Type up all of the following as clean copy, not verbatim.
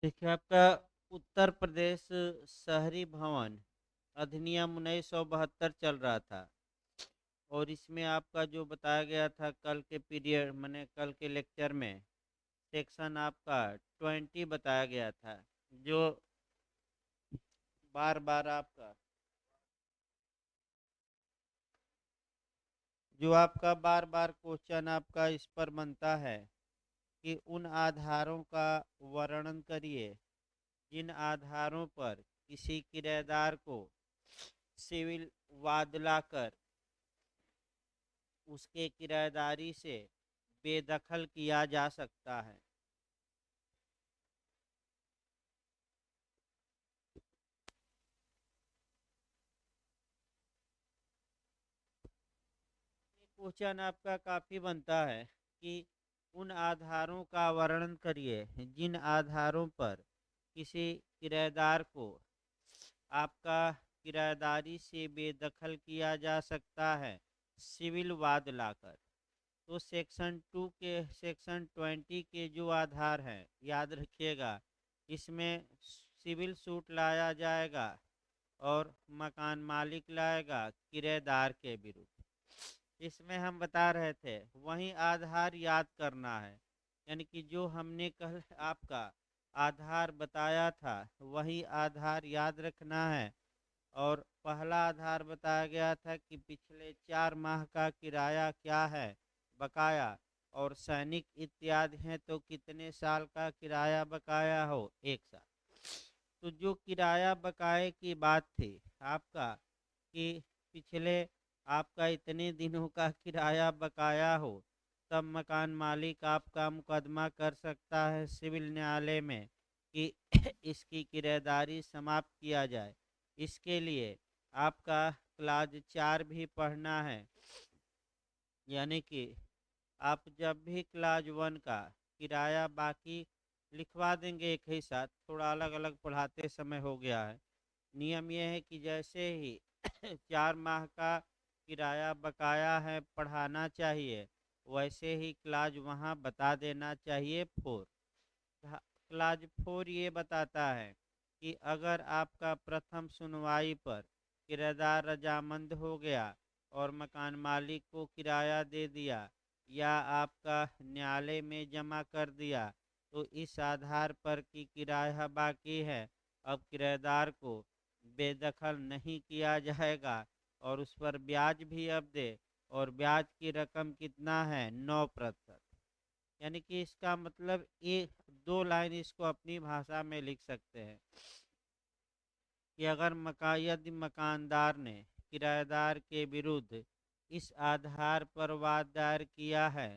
देखिए आपका उत्तर प्रदेश शहरी भवन अधिनियम 1972 चल रहा था। और इसमें आपका जो बताया गया था कल के पीरियड मैंने कल के लेक्चर में सेक्शन आपका 20 बताया गया था। जो बार बार आपका जो आपका बार बार क्वेश्चन आपका इस पर बनता है कि उन आधारों का वर्णन करिए जिन आधारों पर किसी किराएदार को सिविल वाद लाकर उसके किराएदारी से बेदखल किया जा सकता है। क्वेश्चन आपका काफी बनता है कि उन आधारों का वर्णन करिए जिन आधारों पर किसी किराएदार को आपका किराएदारी से बेदखल किया जा सकता है सिविल वाद लाकर। तो सेक्शन 20 के जो आधार हैं याद रखिएगा, इसमें सिविल सूट लाया जाएगा और मकान मालिक लाएगा किराएदार के विरुद्ध। इसमें हम बता रहे थे वही आधार याद करना है, यानी कि जो हमने कल आपका आधार बताया था वही आधार याद रखना है। और पहला आधार बताया गया था कि पिछले 4 माह का किराया क्या है बकाया, और सैनिक इत्यादि हैं तो कितने साल का किराया बकाया हो, 1 साल। तो जो किराया बकाए की बात थी आपका कि पिछले आपका इतने दिनों का किराया बकाया हो, तब मकान मालिक आपका मुकदमा कर सकता है सिविल न्यायालय में कि इसकी किराएदारी समाप्त किया जाए। इसके लिए आपका क्लाज 4 भी पढ़ना है, यानी कि आप जब भी क्लाज 1 का किराया बाकी लिखवा देंगे एक ही साथ, थोड़ा अलग अलग पढ़ाते समय हो गया है। नियम यह है कि जैसे ही 4 माह का किराया बकाया है पढ़ाना चाहिए, वैसे ही क्लाज वहाँ बता देना चाहिए 4। क्लाज 4 ये बताता है कि अगर आपका प्रथम सुनवाई पर किराएदार रजामंद हो गया और मकान मालिक को किराया दे दिया या आपका न्यायालय में जमा कर दिया, तो इस आधार पर कि किराया बाकी है अब किराएदार को बेदखल नहीं किया जाएगा और उस पर ब्याज भी अब दे। और ब्याज की रकम कितना है, 9%। यानी कि इसका मतलब ये 2 लाइन इसको अपनी भाषा में लिख सकते हैं कि अगर यदि मकानदार ने किराएदार के विरुद्ध इस आधार पर वाद दायर किया है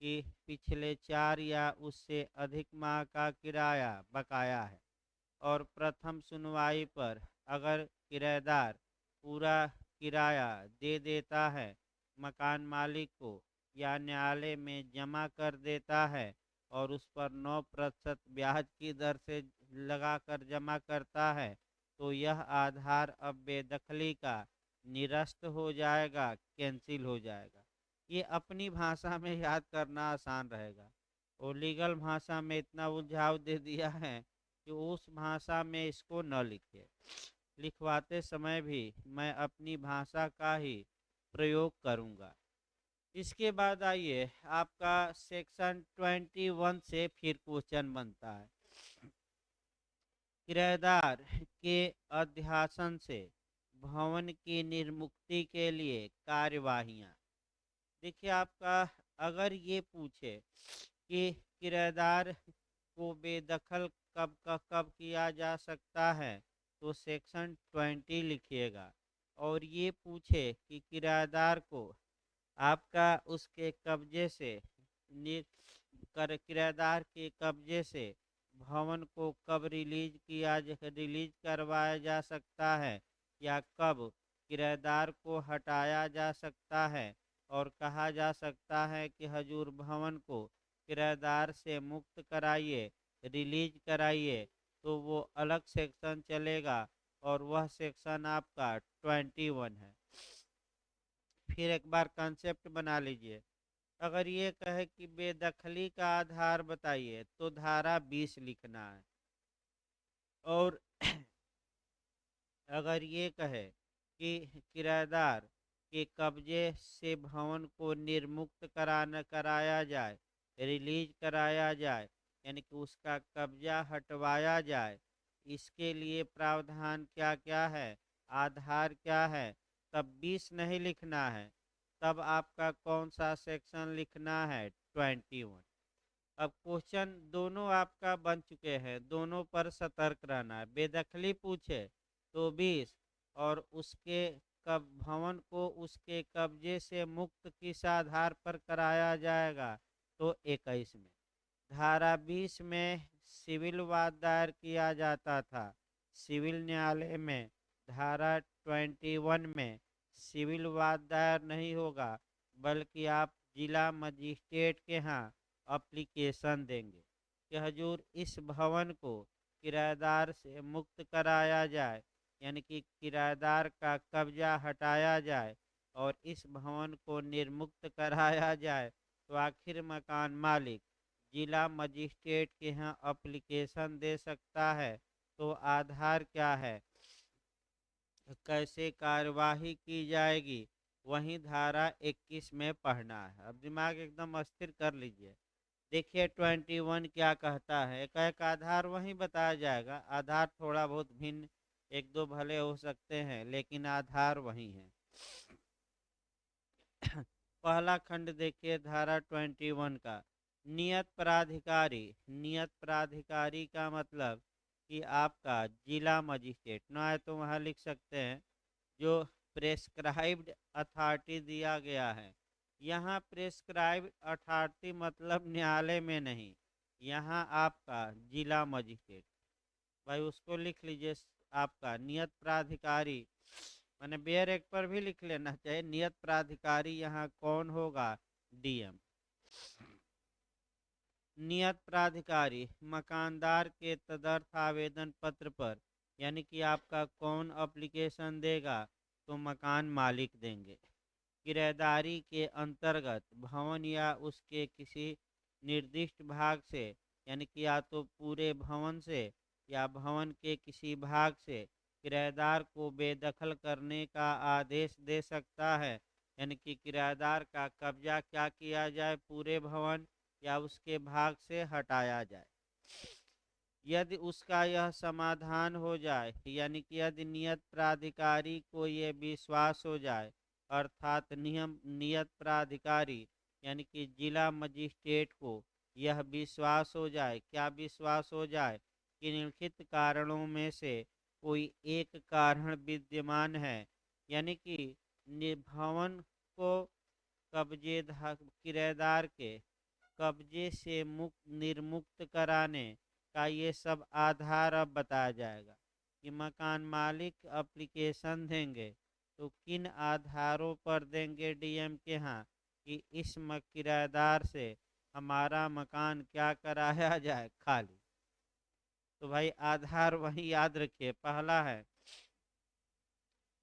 कि पिछले 4 या उससे अधिक माह का किराया बकाया है और प्रथम सुनवाई पर अगर किराएदार पूरा किराया दे देता है मकान मालिक को या न्यायालय में जमा कर देता है और उस पर 9% ब्याज की दर से लगाकर जमा करता है, तो यह आधार अब बेदखली का निरस्त हो जाएगा, कैंसिल हो जाएगा। ये अपनी भाषा में याद करना आसान रहेगा। और लीगल भाषा में इतना उलझाव दे दिया है कि उस भाषा में इसको न लिखे। लिखवाते समय भी मैं अपनी भाषा का ही प्रयोग करूँगा। इसके बाद आइए आपका सेक्शन 21 से फिर क्वेश्चन बनता है, किराएदार के अध्यासन से भवन की निर्मुक्ति के लिए कार्यवाहियाँ। देखिए आपका अगर ये पूछे कि किराएदार को बेदखल कब किया जा सकता है, तो सेक्शन 20 लिखिएगा। और ये पूछे कि किराएदार को आपका उसके कब्जे से किराएदार के कब्जे से भवन को कब रिलीज करवाया जा सकता है या कब किराएदार को हटाया जा सकता है और कहा जा सकता है कि हजूर भवन को किराएदार से मुक्त कराइए, रिलीज कराइए, तो वो अलग सेक्शन चलेगा और वह सेक्शन आपका 21 है। फिर एक बार कंसेप्ट बना लीजिए। अगर ये कहे कि बेदखली का आधार बताइए तो धारा 20 लिखना है। और अगर ये कहे कि किराएदार के कब्जे से भवन को निर्मुक्त कराया जाए, रिलीज कराया जाए, यानी कि उसका कब्जा हटवाया जाए, इसके लिए प्रावधान क्या क्या है, आधार क्या है, तब 20 नहीं लिखना है। तब आपका कौन सा सेक्शन लिखना है, 21। अब क्वेश्चन दोनों आपका बन चुके हैं, दोनों पर सतर्क रहना है। बेदखली पूछे तो 20, और उसके कब भवन को उसके कब्जे से मुक्त किस आधार पर कराया जाएगा, तो 21 में। धारा 20 में सिविल वाद दायर किया जाता था सिविल न्यायालय में। धारा 21 में सिविल वाद दायर नहीं होगा, बल्कि आप जिला मजिस्ट्रेट के यहाँ एप्लीकेशन देंगे कि हजूर इस भवन को किराएदार से मुक्त कराया जाए, यानी कि किराएदार का कब्जा हटाया जाए और इस भवन को निर्मुक्त कराया जाए। तो आखिर मकान मालिक जिला मजिस्ट्रेट के यहाँ एप्लीकेशन दे सकता है। तो आधार क्या है, कैसे कार्यवाही की जाएगी, वहीं धारा 21 में पढ़ना है। अब दिमाग एकदम स्थिर कर लीजिए। देखिए 21 क्या कहता है, एक एक आधार वहीं बताया जाएगा। आधार थोड़ा बहुत भिन्न एक दो भले हो सकते हैं, लेकिन आधार वही है। पहला खंड देखिए धारा 21 का, नियत प्राधिकारी। नियत प्राधिकारी का मतलब कि आपका जिला मजिस्ट्रेट, ना है तो वहाँ लिख सकते हैं जो प्रेस्क्राइब्ड अथॉरिटी दिया गया है। यहाँ प्रेस्क्राइब्ड अथॉरिटी मतलब न्यायालय में नहीं, यहाँ आपका जिला मजिस्ट्रेट, भाई उसको लिख लीजिए। आपका नियत प्राधिकारी मैंने बेयर एक पर भी लिख लेना चाहिए। नियत प्राधिकारी यहाँ कौन होगा, डीएम। नियत प्राधिकारी मकानदार के तदर्थ आवेदन पत्र पर, यानी कि आपका कौन एप्लीकेशन देगा, तो मकान मालिक देंगे। किराएदारी के अंतर्गत भवन या उसके किसी निर्दिष्ट भाग से, यानी कि या तो पूरे भवन से या भवन के किसी भाग से किराएदार को बेदखल करने का आदेश दे सकता है। यानी कि किराएदार का कब्जा क्या किया जाए, पूरे भवन या उसके भाग से हटाया जाए। यदि उसका यह समाधान हो जाए, यानी कि यदि नियत प्राधिकारी को ये विश्वास हो जाए, अर्थात नियत प्राधिकारी यानी कि जिला मजिस्ट्रेट को यह विश्वास हो जाए, क्या विश्वास हो जाए, कि निम्नलिखित कारणों में से कोई एक कारण विद्यमान है, यानी कि भवन को किराएदार के कब्जे से निर्मुक्त कराने का ये सब आधार अब बताया जाएगा कि मकान मालिक एप्लीकेशन देंगे तो किन आधारों पर देंगे डीएम के यहाँ, कि इस किराएदार से हमारा मकान क्या कराया जाए, खाली। तो भाई आधार वही याद रखिए, पहला है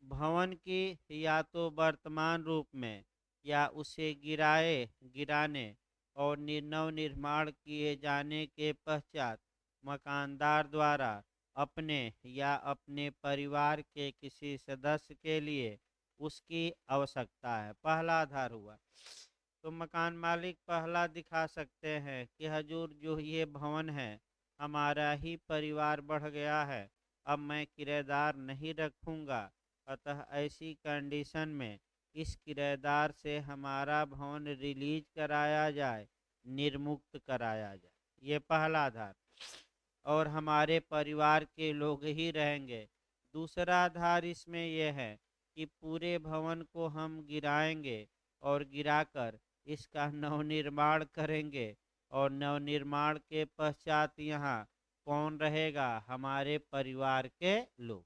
भवन की या तो वर्तमान रूप में या उसे गिराने और नव निर्माण किए जाने के पश्चात मकानदार द्वारा अपने या अपने परिवार के किसी सदस्य के लिए उसकी आवश्यकता है, पहला आधार हुआ। तो मकान मालिक पहला दिखा सकते हैं कि हजूर जो ये भवन है हमारा ही परिवार बढ़ गया है, अब मैं किराएदार नहीं रखूँगा, अतः ऐसी कंडीशन में इस किराएदार से हमारा भवन रिलीज कराया जाए, निर्मुक्त कराया जाए, ये पहला आधार। और हमारे परिवार के लोग ही रहेंगे। दूसरा आधार इसमें यह है कि पूरे भवन को हम गिराएंगे और गिराकर इसका नवनिर्माण करेंगे, और नवनिर्माण के पश्चात यहाँ कौन रहेगा, हमारे परिवार के लोग।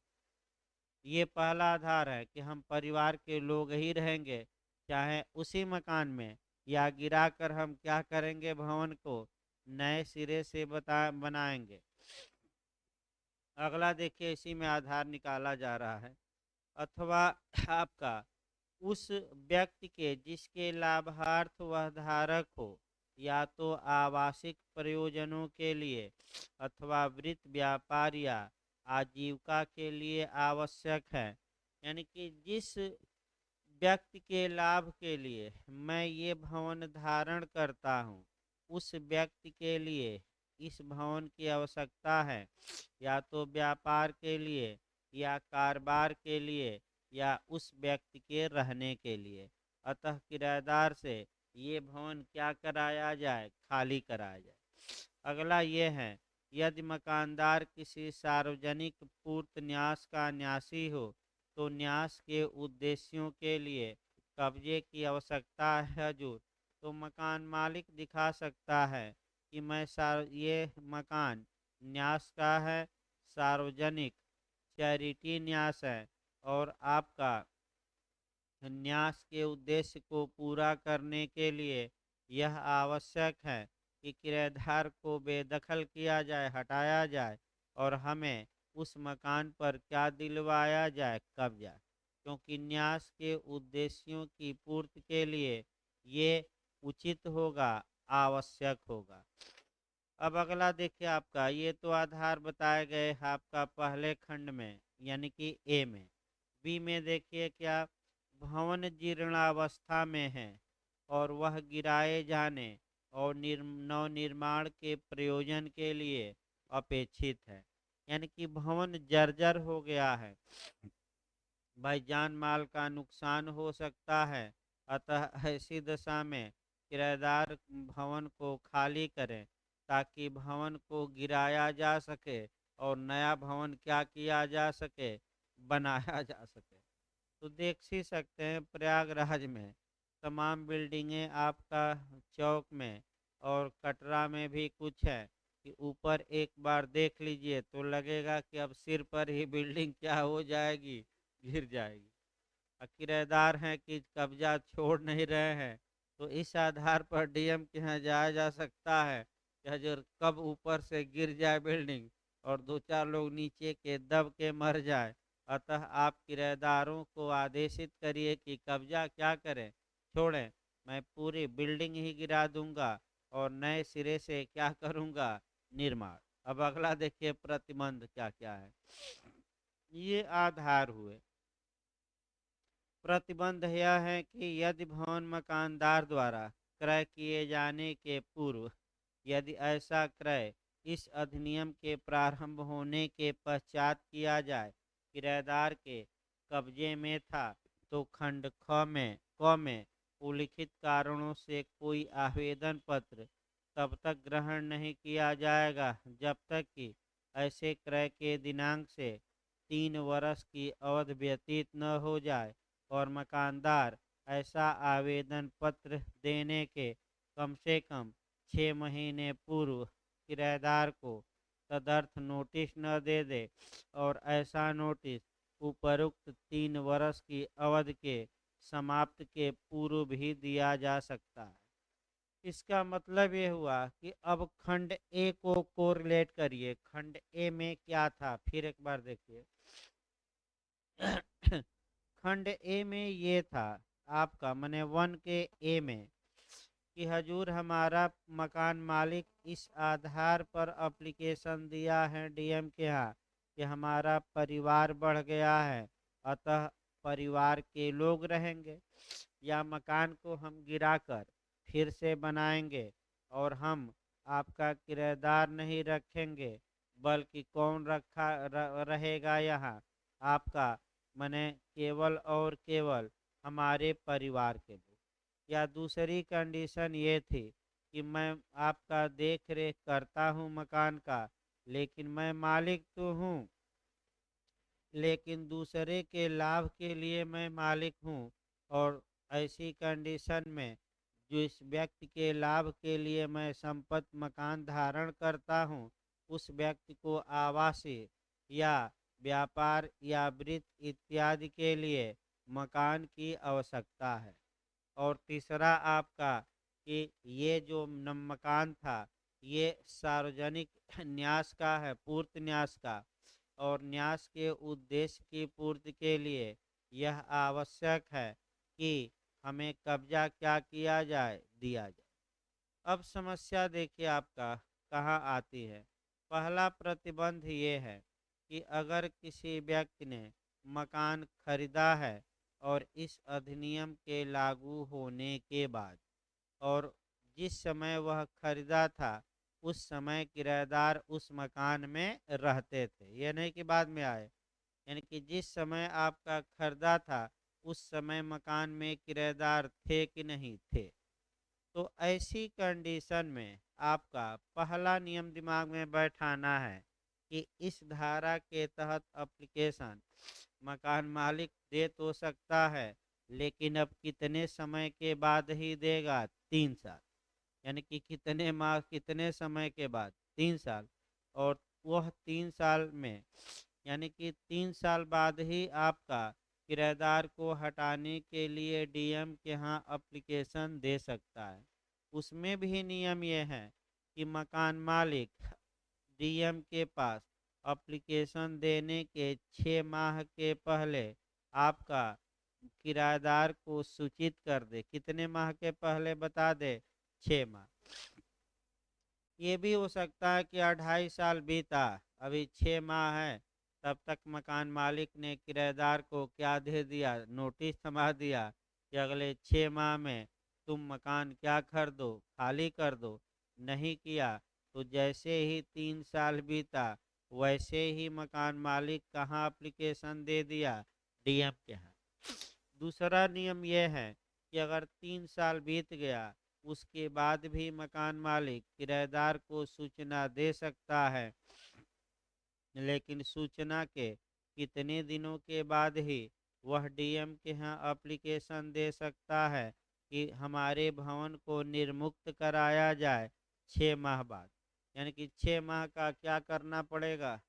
ये पहला आधार है कि हम परिवार के लोग ही रहेंगे, चाहे उसी मकान में, या गिराकर हम क्या करेंगे, भवन को नए सिरे से बनाएंगे। अगला देखिए, इसी में आधार निकाला जा रहा है। अथवा आपका उस व्यक्ति के जिसके लाभार्थ वह धारक हो, या तो आवासिक प्रयोजनों के लिए अथवा वृत्त व्यापार या आजीविका के लिए आवश्यक है। यानी कि जिस व्यक्ति के लाभ के लिए मैं ये भवन धारण करता हूँ, उस व्यक्ति के लिए इस भवन की आवश्यकता है, या तो व्यापार के लिए या कारोबार के लिए या उस व्यक्ति के रहने के लिए। अतः किराएदार से ये भवन क्या कराया जाए, खाली कराया जाए। अगला ये है, यदि मकानदार किसी सार्वजनिक पूर्त न्यास का न्यासी हो तो न्यास के उद्देश्यों के लिए कब्जे की आवश्यकता है हजूर, तो मकान मालिक दिखा सकता है कि ये मकान न्यास का है, सार्वजनिक चैरिटी न्यास है, और आपका न्यास के उद्देश्य को पूरा करने के लिए यह आवश्यक है कि किराएदार को बेदखल किया जाए, हटाया जाए, और हमें उस मकान पर क्या दिलवाया जाए, कब्जा। क्योंकि न्यास के उद्देश्यों की पूर्ति के लिए ये उचित होगा, आवश्यक होगा। अब अगला देखिए आपका, ये तो आधार बताए गए आपका पहले खंड में यानी कि ए में। बी में देखिए क्या, भवन जीर्णावस्था में है और वह गिराए जाने और नवनिर्माण के प्रयोजन के लिए अपेक्षित है। यानी कि भवन जर्जर हो गया है, भाई जान माल का नुकसान हो सकता है। अतः ऐसी दशा में किराएदार भवन को खाली करें ताकि भवन को गिराया जा सके और नया भवन क्या किया जा सके, बनाया जा सके। तो देख ही सकते हैं प्रयागराज में तमाम बिल्डिंगें आपका चौक में और कटरा में भी कुछ है कि ऊपर एक बार देख लीजिए तो लगेगा कि अब सिर पर ही बिल्डिंग क्या हो जाएगी, गिर जाएगी। किराएदार हैं कि कब्जा छोड़ नहीं रहे हैं, तो इस आधार पर डीएम के यहाँ जाया जा सकता है कि जो कब ऊपर से गिर जाए बिल्डिंग और दो चार लोग नीचे के दब के मर जाए। अतः आप किराएदारों को आदेशित करिए कि कब्जा क्या करें, छोड़ें, मैं पूरी बिल्डिंग ही गिरा दूंगा और नए सिरे से क्या करूंगा, निर्माण। अब अगला देखिए प्रतिबंध क्या क्या है। ये आधार हुए। प्रतिबंध यह है कि यदि भवन मकानदार द्वारा क्रय किए जाने के पूर्व यदि ऐसा क्रय इस अधिनियम के प्रारंभ होने के पश्चात किया जाए, किराएदार के कब्जे में था, तो खंड क में उल्लिखित कारणों से कोई आवेदन पत्र तब तक ग्रहण नहीं किया जाएगा जब तक कि ऐसे क्रय के दिनांक से 3 वर्ष की अवधि व्यतीत न हो जाए और मकानदार ऐसा आवेदन पत्र देने के कम से कम 6 महीने पूर्व किराएदार को तदर्थ नोटिस न दे दे, और ऐसा नोटिस उपरोक्त 3 वर्ष की अवधि के समाप्त के पूर्व भी दिया जा सकता है। इसका मतलब ये हुआ कि अब खंड ए को कोरिलेट करिए, खंड ए में क्या था, फिर एक बार देखिए। खंड ए में ये था आपका मने 1 के ए में कि हजूर हमारा मकान मालिक इस आधार पर एप्लीकेशन दिया है डीएम के यहाँ कि हमारा परिवार बढ़ गया है, अतः परिवार के लोग रहेंगे, या मकान को हम गिराकर फिर से बनाएंगे और हम आपका किराएदार नहीं रखेंगे, बल्कि कौन रहेगा यहाँ, आपका मने केवल और केवल हमारे परिवार के लोग। या दूसरी कंडीशन ये थी कि मैं आपका देख रेख करता हूँ मकान का, लेकिन मैं मालिक तो हूँ, लेकिन दूसरे के लाभ के लिए मैं मालिक हूँ, और ऐसी कंडीशन में जिस व्यक्ति के लाभ के लिए मैं संपत्ति मकान धारण करता हूँ, उस व्यक्ति को आवासीय या व्यापार या वृत्ति इत्यादि के लिए मकान की आवश्यकता है। और तीसरा आपका कि ये जो मकान था ये सार्वजनिक न्यास का है, पूर्त न्यास का, और न्यास के उद्देश्य की पूर्ति के लिए यह आवश्यक है कि हमें कब्जा क्या किया जाए, दिया जाए। अब समस्या देखिए आपका कहाँ आती है। पहला प्रतिबंध ये है कि अगर किसी व्यक्ति ने मकान खरीदा है और इस अधिनियम के लागू होने के बाद, और जिस समय वह खरीदा था उस समय किराएदार उस मकान में रहते थे, यह नहीं कि बाद में आए, यानी कि जिस समय आपका खरीदा था उस समय मकान में किराएदार थे कि नहीं थे। तो ऐसी कंडीशन में आपका पहला नियम दिमाग में बैठाना है कि इस धारा के तहत एप्लीकेशन मकान मालिक दे तो सकता है, लेकिन अब कितने समय के बाद ही देगा? 3 साल। यानी कि कितने माह, कितने समय के बाद? 3 साल। और वह 3 साल में, यानी कि 3 साल बाद ही आपका किराएदार को हटाने के लिए डीएम के यहाँ एप्लीकेशन दे सकता है। उसमें भी नियम यह है कि मकान मालिक डीएम के पास एप्लीकेशन देने के 6 माह के पहले आपका किराएदार को सूचित कर दे। कितने माह के पहले बता दे? 6 माह। ये भी हो सकता है कि 2.5 साल बीता, अभी 6 माह है, तब तक मकान मालिक ने किराएदार को क्या दे दिया? नोटिस थमा दिया कि अगले 6 माह में तुम मकान क्या कर दो? खाली कर दो। नहीं किया तो जैसे ही 3 साल बीता वैसे ही मकान मालिक कहाँ एप्लीकेशन दे दिया? डीएम के यहाँ। दूसरा नियम यह है कि अगर 3 साल बीत गया उसके बाद भी मकान मालिक किराएदार को सूचना दे सकता है, लेकिन सूचना के कितने दिनों के बाद ही वह डीएम के यहाँ एप्लीकेशन दे सकता है कि हमारे भवन को निर्मुक्त कराया जाए? 6 माह बाद। यानी कि 6 माह का क्या करना पड़ेगा?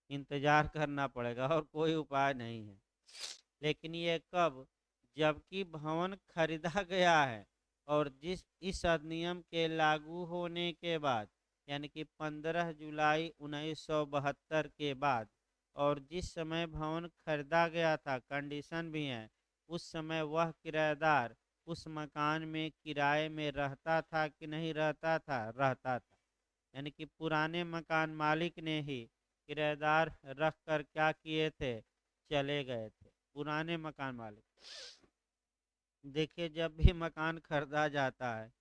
इंतजार करना पड़ेगा, और कोई उपाय नहीं है। लेकिन ये कब? जबकि भवन खरीदा गया है और इस अधिनियम के लागू होने के बाद, यानी कि 15 जुलाई 1972 के बाद, और जिस समय भवन खरीदा गया था, कंडीशन भी है, उस समय वह किराएदार उस मकान में किराए में रहता था कि नहीं रहता था? रहता था। यानी कि पुराने मकान मालिक ने ही किराएदार रख कर क्या किए थे? चले गए थे पुराने मकान मालिक। देखिए, जब भी मकान खरीदा जाता है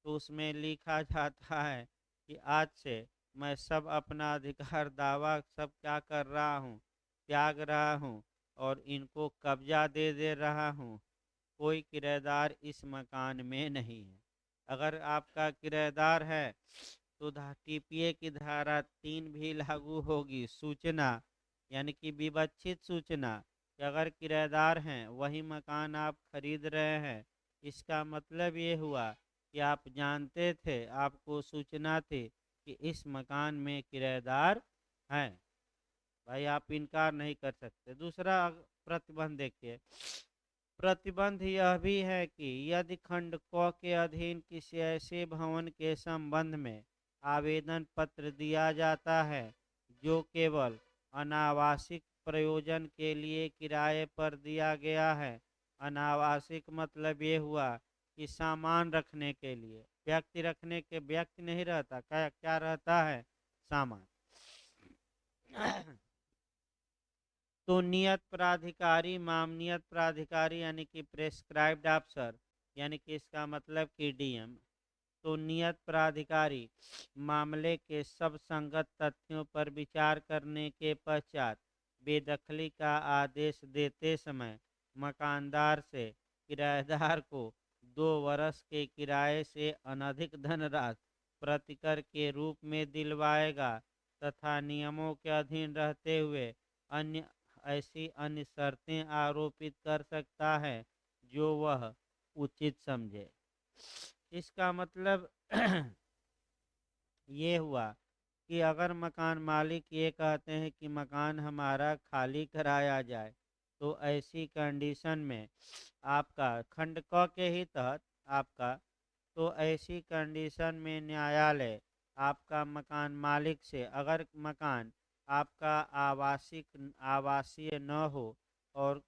तो उसमें लिखा जाता है कि आज से मैं सब अपना अधिकार दावा सब क्या कर रहा हूँ? त्याग रहा हूँ और इनको कब्जा दे रहा हूँ। कोई किराएदार इस मकान में नहीं है। अगर आपका किराएदार है तो टीपीए की धारा 3 भी लागू होगी। सूचना, यानी कि विवक्षित सूचना कि अगर किराएदार हैं वही मकान आप खरीद रहे हैं, इसका मतलब ये हुआ कि आप जानते थे, आपको सूचना थी कि इस मकान में किराएदार हैं। भाई आप इनकार नहीं कर सकते। दूसरा प्रतिबंध देखिए, प्रतिबंध यह भी है कि यदि खंड क के अधीन किसी ऐसे भवन के संबंध में आवेदन पत्र दिया जाता है जो केवल अनावासिक प्रयोजन के लिए किराए पर दिया गया है। अनावासिक मतलब ये हुआ कि सामान रखने के लिए, व्यक्ति रखने के, व्यक्ति नहीं रहता, क्या क्या रहता है? सामान। तो नियत प्राधिकारी, मामनियत प्राधिकारी यानी कि प्रेस्क्राइब्ड अफसर, यानी कि इसका मतलब कि डीएम, तो नियत प्राधिकारी मामले के सब संगत तथ्यों पर विचार करने के पश्चात बेदखली का आदेश देते समय मकानदार से किराएदार को 2 वर्ष के किराए से अनधिक धनराशि प्रतिकर के रूप में दिलवाएगा तथा नियमों के अधीन रहते हुए अन्य ऐसी अन्य शर्तें आरोपित कर सकता है जो वह उचित समझे। इसका मतलब ये हुआ कि अगर मकान मालिक ये कहते हैं कि मकान हमारा खाली कराया जाए, तो ऐसी कंडीशन में आपका खंड क के ही तहत आपका, तो ऐसी कंडीशन में न्यायालय आपका मकान मालिक से, अगर मकान आपका आवासीय न हो और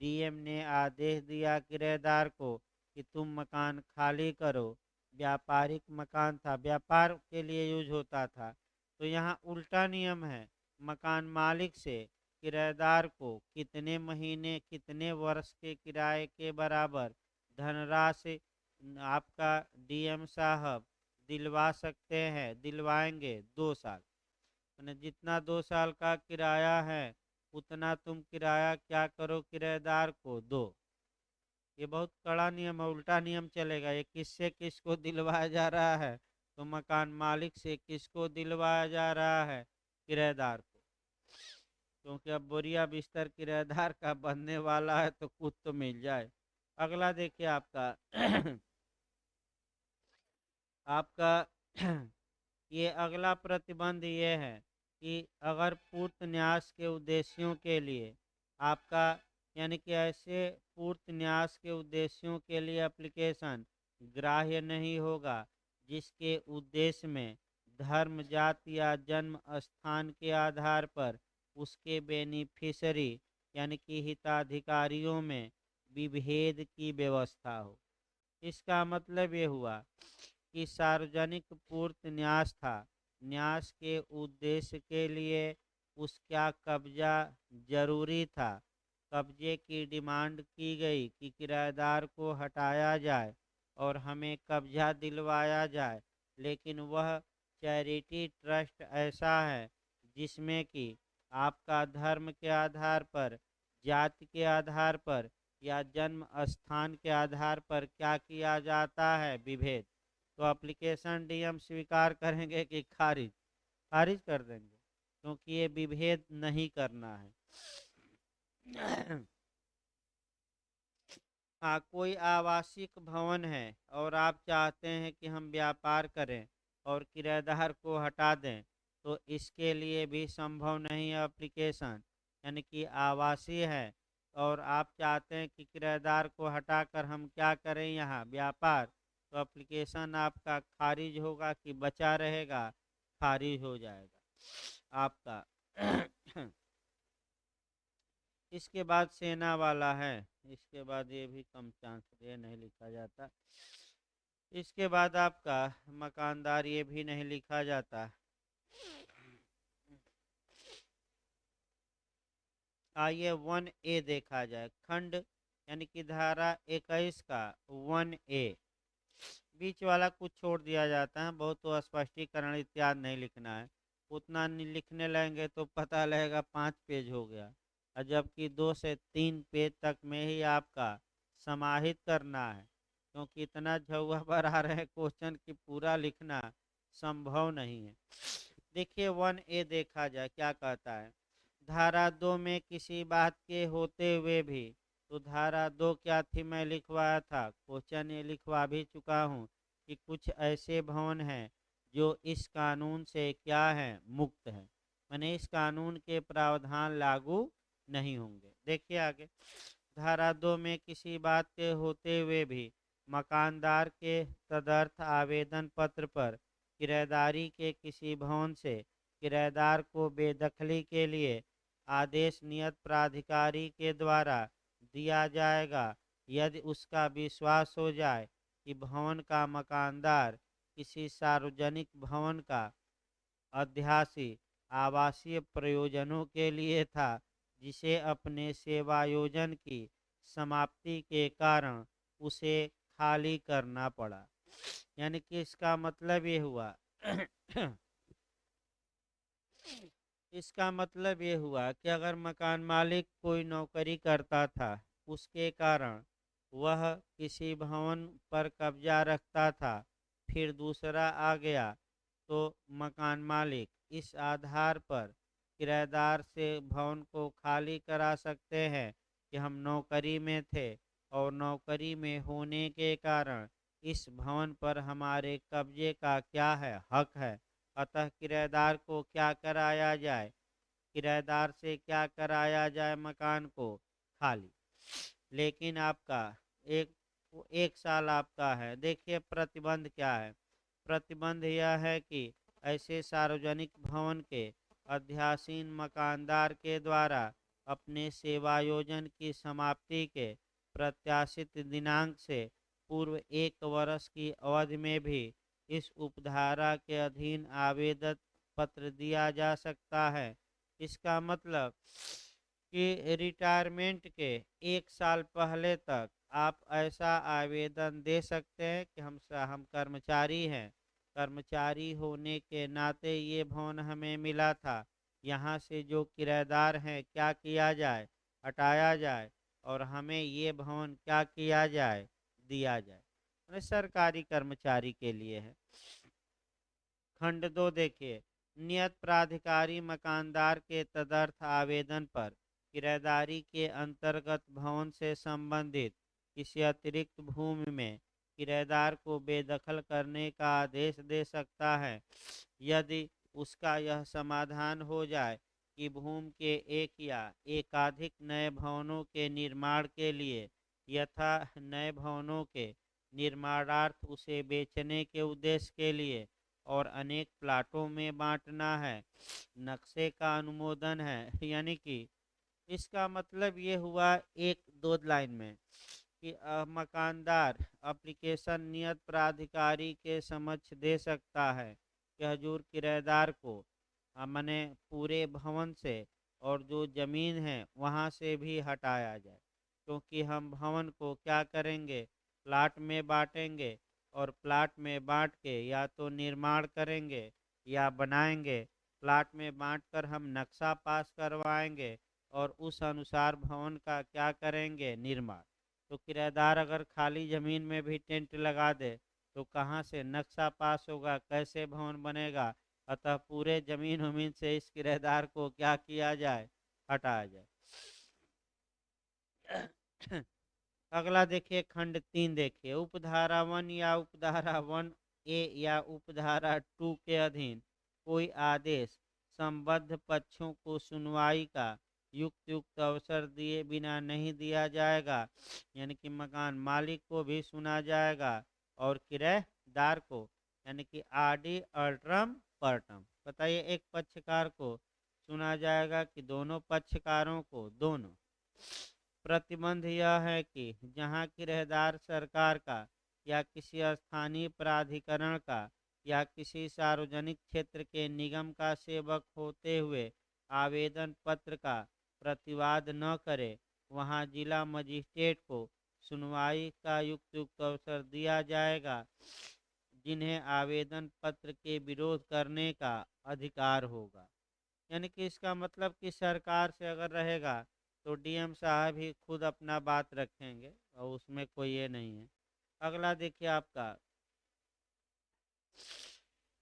डीएम ने आदेश दिया किराएदार को कि तुम मकान खाली करो, व्यापारिक मकान था, व्यापार के लिए यूज होता था, तो यहाँ उल्टा नियम है। मकान मालिक से किराएदार को कितने महीने कितने वर्ष के किराए के बराबर धनराशि आपका डीएम साहब दिलवा सकते हैं, दिलवाएंगे 2 साल। यानी जितना 2 साल का किराया है उतना तुम किराया क्या करो, किराएदार को दो। ये बहुत कड़ा नियम है, उल्टा नियम चलेगा। ये किससे किसको दिलवाया जा रहा है, तो मकान मालिक से किसको दिलवाया जा रहा है, किराएदार को। क्योंकि अब बोरिया बिस्तर किराएदार का बनने वाला है तो कुछ तो मिल जाए। अगला देखिए आपका आपका ये अगला प्रतिबंध ये है कि अगर पूर्त न्यास के उद्देश्यों के लिए आपका, यानी कि ऐसे पूर्त न्यास के उद्देश्यों के लिए एप्लीकेशन ग्राह्य नहीं होगा जिसके उद्देश्य में धर्म, जाति या जन्म स्थान के आधार पर उसके बेनिफिशरी यानी कि हिताधिकारियों में विभेद की व्यवस्था हो। इसका मतलब ये हुआ कि सार्वजनिक पूर्त न्यास था, न्यास के उद्देश्य के लिए उसका कब्जा जरूरी था। कब्जे की डिमांड की गई कि किराएदार को हटाया जाए और हमें कब्जा दिलवाया जाए, लेकिन वह चैरिटी ट्रस्ट ऐसा है जिसमें कि आपका धर्म के आधार पर, जाति के आधार पर या जन्म स्थान के आधार पर क्या किया जाता है, विभेद। तो एप्लीकेशन डीएम स्वीकार करेंगे कि खारिज, खारिज कर देंगे, क्योंकि ये विभेद नहीं करना है। हाँ, कोई आवासिक भवन है और आप चाहते हैं कि हम व्यापार करें और किराएदार को हटा दें, तो इसके लिए भी संभव नहीं है एप्लीकेशन। यानी कि आवासीय है और आप चाहते हैं कि किराएदार को हटाकर हम क्या करें, यहाँ व्यापार, तो एप्लीकेशन आपका खारिज होगा कि बचा रहेगा, खारिज हो जाएगा आपका। इसके बाद सेना वाला है, इसके बाद ये भी कम चांस, ये नहीं लिखा जाता। इसके बाद आपका मकानदार, ये भी नहीं लिखा जाता। आइए 1A देखा जाए, खंड यानी कि धारा 21 का 1A। बीच वाला कुछ छोड़ दिया जाता है, बहुत तो स्पष्टीकरण इत्यादि नहीं लिखना है। उतना लिखने लगेंगे तो पता लगेगा 5 पेज हो गया, और जबकि 2 से 3 पेज तक में ही आपका समाहित करना है, क्योंकि इतना झुआ पर आ रहे हैं क्वेश्चन की पूरा लिखना संभव नहीं है। देखिए 1A देखा जाए क्या कहता है। धारा 2 में किसी बात के होते हुए भी, तो धारा 2 क्या थी, मैं लिखवाया था, क्वेश्चन ये लिखवा भी चुका हूँ कि कुछ ऐसे भवन हैं जो इस कानून से क्या है, मुक्त हैं, माने इस कानून के प्रावधान लागू नहीं होंगे। देखिए आगे, धारा 2 में किसी बात के होते हुए भी मकानदार के तदर्थ आवेदन पत्र पर किराएदारी के किसी भवन से किराएदार को बेदखली के लिए आदेश नियत प्राधिकारी के द्वारा दिया जाएगा, यदि उसका विश्वास हो जाए कि भवन का मकानदार किसी सार्वजनिक भवन का अध्यासी आवासीय प्रयोजनों के लिए था, जिसे अपने सेवायोजन की समाप्ति के कारण उसे खाली करना पड़ा। यानी कि इसका मतलब ये हुआ इसका मतलब ये हुआ कि अगर मकान मालिक कोई नौकरी करता था, उसके कारण वह किसी भवन पर कब्जा रखता था, फिर दूसरा आ गया, तो मकान मालिक इस आधार पर किराएदार से भवन को खाली करा सकते हैं कि हम नौकरी में थे और नौकरी में होने के कारण इस भवन पर हमारे कब्जे का क्या है, हक है। अतः किराएदार को क्या कराया जाए, किराएदार से क्या कराया जाए, मकान को खाली। लेकिन आपका एक 1 साल आपका है। देखिए प्रतिबंध क्या है, प्रतिबंध यह है कि ऐसे सार्वजनिक भवन के अध्यासीन मकानदार के द्वारा अपने सेवायोजन की समाप्ति के प्रत्याशित दिनांक से पूर्व 1 वर्ष की अवधि में भी इस उपधारा के अधीन आवेदन पत्र दिया जा सकता है। इसका मतलब कि रिटायरमेंट के 1 साल पहले तक आप ऐसा आवेदन दे सकते हैं कि हम कर्मचारी हैं, कर्मचारी होने के नाते ये भवन हमें मिला था, यहाँ से जो किराएदार हैं क्या किया जाए, हटाया जाए और हमें ये भवन क्या किया जाए, दिया जाए। सरकारी कर्मचारी के लिए है। खंड 2 देखिए, नियत प्राधिकारी मकानदार के तदर्थ आवेदन पर किराएदारी के अंतर्गत भवन से संबंधित किसी अतिरिक्त भूमि में किराएदार को बेदखल करने का आदेश दे सकता है, यदि उसका यह समाधान हो जाए कि भूमि के एक या एकाधिक नए भवनों के निर्माण के लिए यथा नए भवनों के निर्माणार्थ उसे बेचने के उद्देश्य के लिए और अनेक प्लाटों में बांटना है, नक्शे का अनुमोदन है। यानी कि इसका मतलब ये हुआ एक दो लाइन में कि मकानदार एप्लीकेशन नियत प्राधिकारी के समक्ष दे सकता है कि हजूर किराएदार को मने पूरे भवन से और जो ज़मीन है वहाँ से भी हटाया जाए, क्योंकि हम भवन को क्या करेंगे, प्लाट में बांटेंगे और प्लाट में बांट के या तो निर्माण करेंगे या बनाएंगे। प्लाट में बांटकर हम नक्शा पास करवाएंगे और उस अनुसार भवन का क्या करेंगे, निर्माण। तो किराएदार अगर खाली ज़मीन में भी टेंट लगा दे तो कहाँ से नक्शा पास होगा, कैसे भवन बनेगा। अतः पूरे ज़मीन वमीन से इस किराएदार को क्या किया जाए, हटाया जाए। अगला देखिए खंड 3 देखिए, उपधारा 1 या उपधारा 1A या उपधारा 2 के अधीन कोई आदेश संबद्ध पक्षों को सुनवाई का युक्त अवसर दिए बिना नहीं दिया जाएगा। यानी कि मकान मालिक को भी सुना जाएगा और किराएदार को, यानी कि आरडी अल्ट्रम पर्टम। बताइए, एक पक्षकार को सुना जाएगा कि दोनों पक्षकारों को, दोनों। प्रतिबंध यह है कि जहां किराएदार सरकार का या किसी स्थानीय प्राधिकरण का या किसी सार्वजनिक क्षेत्र के निगम का सेवक होते हुए आवेदन पत्र का प्रतिवाद न करे, वहां जिला मजिस्ट्रेट को सुनवाई का युक्त अवसर दिया जाएगा, जिन्हें आवेदन पत्र के विरोध करने का अधिकार होगा। यानी कि इसका मतलब कि सरकार से अगर रहेगा तो डीएम साहब ही खुद अपना बात रखेंगे और उसमें कोई ये नहीं है। अगला देखिए,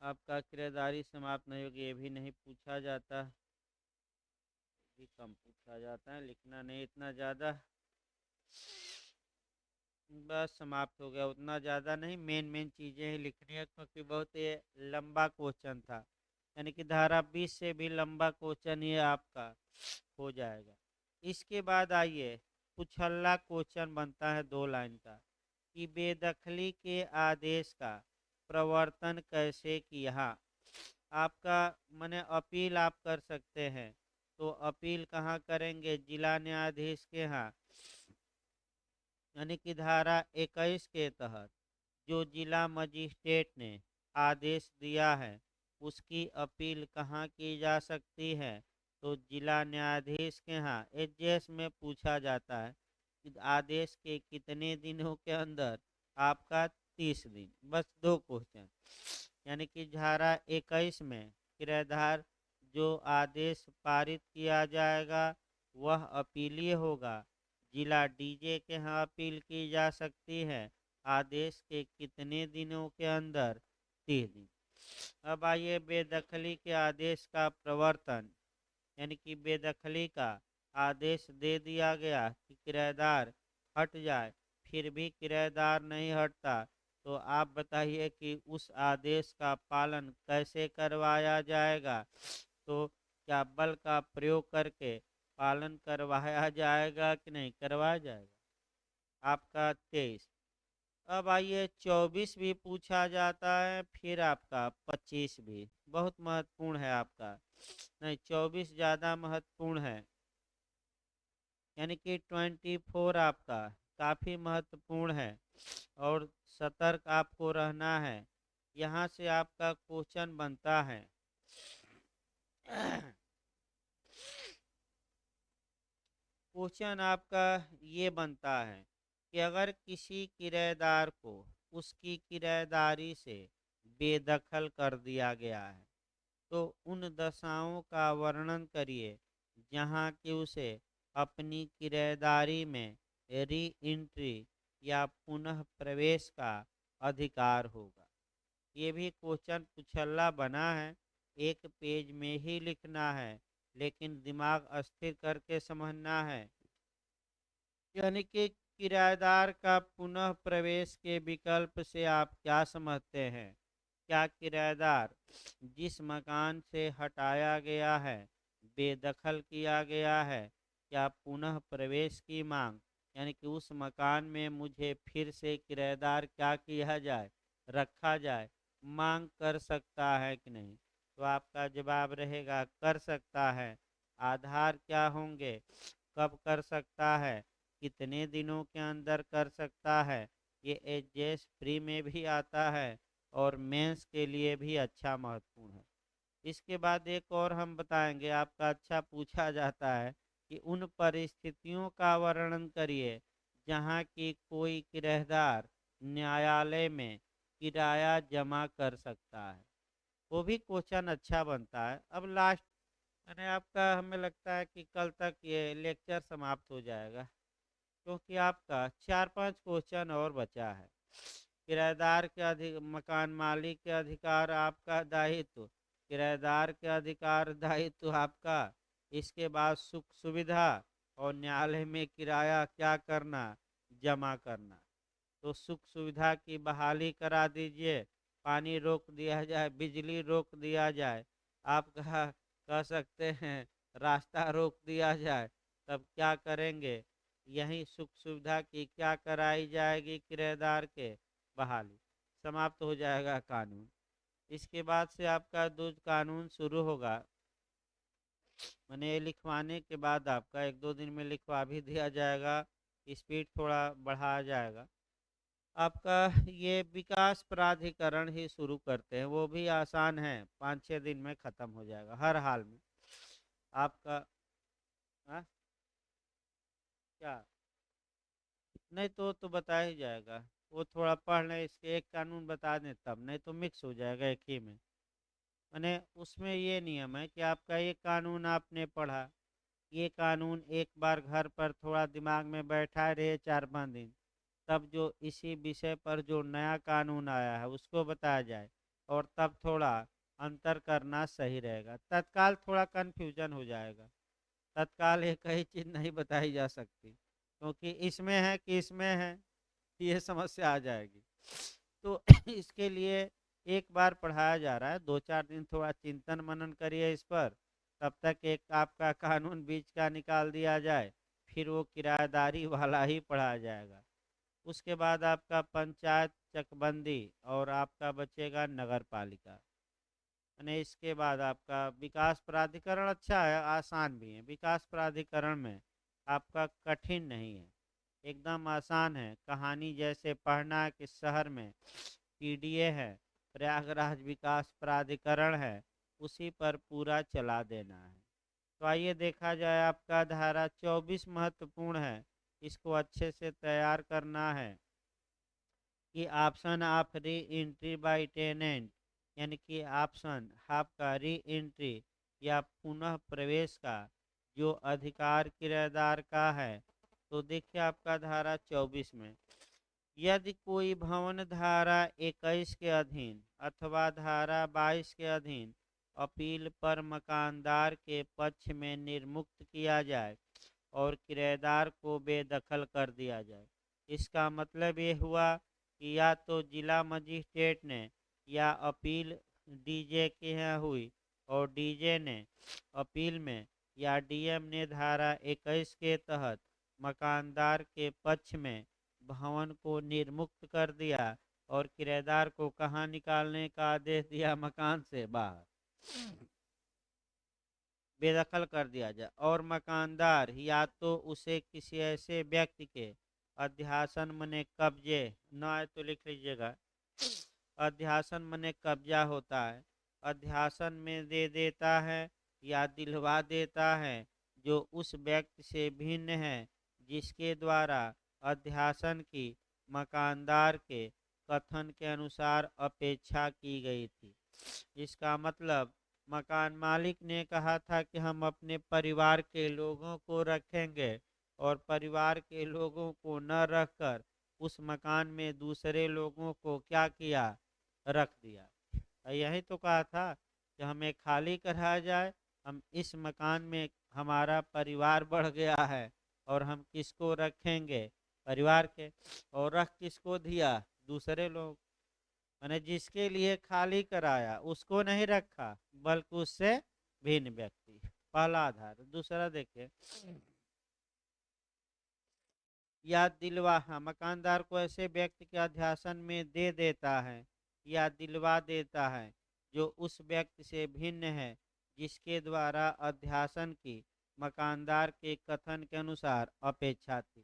आपका किराएदारी समाप्त नहीं होगी, ये भी नहीं पूछा जाता, भी कम पूछा जाता है, लिखना नहीं इतना ज़्यादा, बस समाप्त हो गया। उतना ज़्यादा नहीं, मेन मेन चीज़ें ही लिखनी है क्योंकि बहुत ये लंबा क्वेश्चन था। यानी कि धारा 20 से भी लंबा क्वेश्चन ये आपका हो जाएगा। इसके बाद आइए, कुछल्ला क्वेश्चन बनता है 2 लाइन का कि बेदखली के आदेश का प्रवर्तन कैसे किया। आपका माने अपील आप कर सकते हैं, तो अपील कहाँ करेंगे, जिला न्यायाधीश के यहाँ। यानी कि धारा 21 के तहत जो जिला मजिस्ट्रेट ने आदेश दिया है उसकी अपील कहाँ की जा सकती है, तो जिला न्यायाधीश के यहाँ। एजेस में पूछा जाता है कि आदेश के कितने दिनों के अंदर, आपका 30 दिन। बस 2 क्वेश्चन। यानी कि धारा 21 में किराएदार जो आदेश पारित किया जाएगा वह अपीलीय होगा, जिला डीजे के यहाँ अपील की जा सकती है, आदेश के कितने दिनों के अंदर, 30 दिन। अब आइए, बेदखली के आदेश का प्रवर्तन। यानी कि बेदखली का आदेश दे दिया गया कि किराएदार हट जाए, फिर भी किराएदार नहीं हटता, तो आप बताइए कि उस आदेश का पालन कैसे करवाया जाएगा। तो क्या बल का प्रयोग करके पालन करवाया जाएगा कि नहीं करवाया जाएगा। आपका 23। अब आइए, 24 भी पूछा जाता है, फिर आपका 25 भी बहुत महत्वपूर्ण है आपका। नहीं, 24 ज़्यादा महत्वपूर्ण है। यानी कि 24 आपका काफ़ी महत्वपूर्ण है और सतर्क आपको रहना है। यहाँ से आपका क्वेश्चन बनता है क्वेश्चन आपका ये बनता है कि अगर किसी किराएदार को उसकी किराएदारी से बेदखल कर दिया गया है तो उन दशाओं का वर्णन करिए जहाँ कि उसे अपनी किराएदारी में री एंट्री या पुनः प्रवेश का अधिकार होगा। ये भी क्वेश्चन पुछल्ला बना है, एक पेज में ही लिखना है, लेकिन दिमाग अस्थिर करके समझना है। यानी कि किराएदार का पुनः प्रवेश के विकल्प से आप क्या समझते हैं? क्या किराएदार जिस मकान से हटाया गया है, बेदखल किया गया है, क्या पुनः प्रवेश की मांग, यानी कि उस मकान में मुझे फिर से किराएदार क्या किया जाए, रखा जाए, मांग कर सकता है कि नहीं? तो आपका जवाब रहेगा कर सकता है। आधार क्या होंगे? कब कर सकता है, कितने दिनों के अंदर कर सकता है, ये एचएएस प्री में भी आता है और मेंस के लिए भी अच्छा महत्वपूर्ण है। इसके बाद एक और हम बताएंगे, आपका अच्छा पूछा जाता है कि उन परिस्थितियों का वर्णन करिए जहाँ की कोई किराएदार न्यायालय में किराया जमा कर सकता है। वो भी क्वेश्चन अच्छा बनता है। अब लास्ट मैंने आपका, हमें लगता है कि कल तक ये लेक्चर समाप्त हो जाएगा, क्योंकि आपका 4-5 क्वेश्चन और बचा है। किराएदार के अधिक, मकान मालिक के अधिकार आपका दायित्व, किराएदार के अधिकार दायित्व आपका, इसके बाद सुख सुविधा और न्यायालय में किराया क्या करना, जमा करना। तो सुख सुविधा की बहाली करा दीजिए, पानी रोक दिया जाए, बिजली रोक दिया जाए, आप कह सकते हैं रास्ता रोक दिया जाए, तब क्या करेंगे? यही सुख सुविधा की क्या कराई जाएगी? किराएदार के बहाली, समाप्त हो जाएगा कानून। इसके बाद से आपका दूज कानून शुरू होगा। मैंने लिखवाने के बाद आपका 1-2 दिन में लिखवा भी दिया जाएगा, स्पीड थोड़ा बढ़ाया जाएगा। आपका ये विकास प्राधिकरण ही शुरू करते हैं, वो भी आसान है, 5-6 दिन में ख़त्म हो जाएगा हर हाल में आपका। हाँ, क्या? नहीं तो बता ही जाएगा, वो थोड़ा पढ़ लें, इसके एक कानून बता दें तब, नहीं तो मिक्स हो जाएगा एक ही में। मैंने उसमें ये नियम है कि आपका ये कानून आपने पढ़ा, ये कानून एक बार घर पर थोड़ा दिमाग में बैठा रहे 4-5 दिन, तब जो इसी विषय पर जो नया कानून आया है उसको बताया जाए, और तब थोड़ा अंतर करना सही रहेगा। तत्काल थोड़ा कन्फ्यूजन हो जाएगा, तत्काल एक ही चीज़ नहीं बताई जा सकती, क्योंकि इसमें है कि इसमें है, ये समस्या आ जाएगी। तो इसके लिए एक बार पढ़ाया जा रहा है, 2-4 दिन थोड़ा चिंतन मनन करिए इस पर, तब तक एक आपका कानून बीच का निकाल दिया जाए, फिर वो किराएदारी वाला ही पढ़ाया जाएगा। उसके बाद आपका पंचायत चकबंदी और आपका बचेगा नगर पालिका। यानी इसके बाद आपका विकास प्राधिकरण अच्छा है, आसान भी है। विकास प्राधिकरण में आपका कठिन नहीं है, एकदम आसान है। कहानी जैसे पढ़ना है कि शहर में पीडीए है, प्रयागराज विकास प्राधिकरण है, उसी पर पूरा चला देना है। तो आइए देखा जाए, आपका धारा 24 महत्वपूर्ण है, इसको अच्छे से तैयार करना है कि option of reentry by tenant, यानी कि ऑप्शन आपका री एंट्री या पुनः प्रवेश का जो अधिकार किराएदार का है। तो देखिए आपका धारा 24 में, यदि कोई भवन धारा 21 के अधीन अथवा धारा 22 के अधीन अपील पर मकानदार के पक्ष में निर्मुक्त किया जाए और किराएदार को बेदखल कर दिया जाए, इसका मतलब ये हुआ कि या तो जिला मजिस्ट्रेट ने या अपील डीजे के यहाँ हुई और डीजे ने अपील में या डीएम ने धारा 21 के तहत मकानदार के पक्ष में भवन को निर्मुक्त कर दिया और किराएदार को कहाँ निकालने का आदेश दिया? मकान से बाहर बेदखल कर दिया जाए, और मकानदार या तो उसे किसी ऐसे व्यक्ति के अध्यासन मने कब्जे, न आए तो लिख लीजिएगा, अध्यासन मने कब्जा होता है, अध्यासन में दे देता है या दिलवा देता है, जो उस व्यक्ति से भिन्न है जिसके द्वारा अध्यासन की मकानदार के कथन के अनुसार अपेक्षा की गई थी। इसका मतलब मकान मालिक ने कहा था कि हम अपने परिवार के लोगों को रखेंगे और परिवार के लोगों को न रखकर उस मकान में दूसरे लोगों को क्या किया, रख दिया। यही तो कहा था कि हमें खाली कराया जाए, हम इस मकान में हमारा परिवार बढ़ गया है और हम किसको रखेंगे, परिवार के, और रख किसको दिया, दूसरे लोग। मैंने जिसके लिए खाली कराया उसको नहीं रखा बल्कि उससे भिन्न व्यक्ति, पहला आधार। दूसरा देखिए, या दिलवा, हाँ, मकानदार को ऐसे व्यक्ति के अध्यासन में दे देता है या दिलवा देता है जो उस व्यक्ति से भिन्न है जिसके द्वारा अध्यासन की मकानदार के कथन के अनुसार अपेक्षा थी।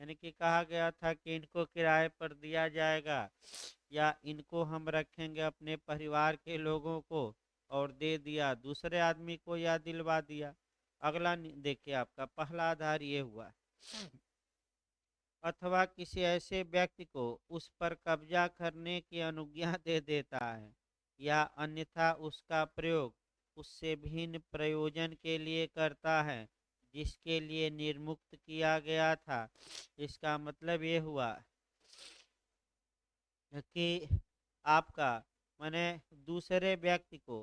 यानी कि कहा गया था कि इनको किराए पर दिया जाएगा या इनको हम रखेंगे अपने परिवार के लोगों को, और दे दिया दूसरे आदमी को या दिलवा दिया। अगला देखिए, आपका पहला आधार ये हुआ, अथवा किसी ऐसे व्यक्ति को उस पर कब्जा करने की अनुज्ञा दे देता है या अन्यथा उसका प्रयोग उससे भिन्न प्रयोजन के लिए करता है जिसके लिए निर्मुक्त किया गया था। इसका मतलब ये हुआ कि आपका माने दूसरे व्यक्ति को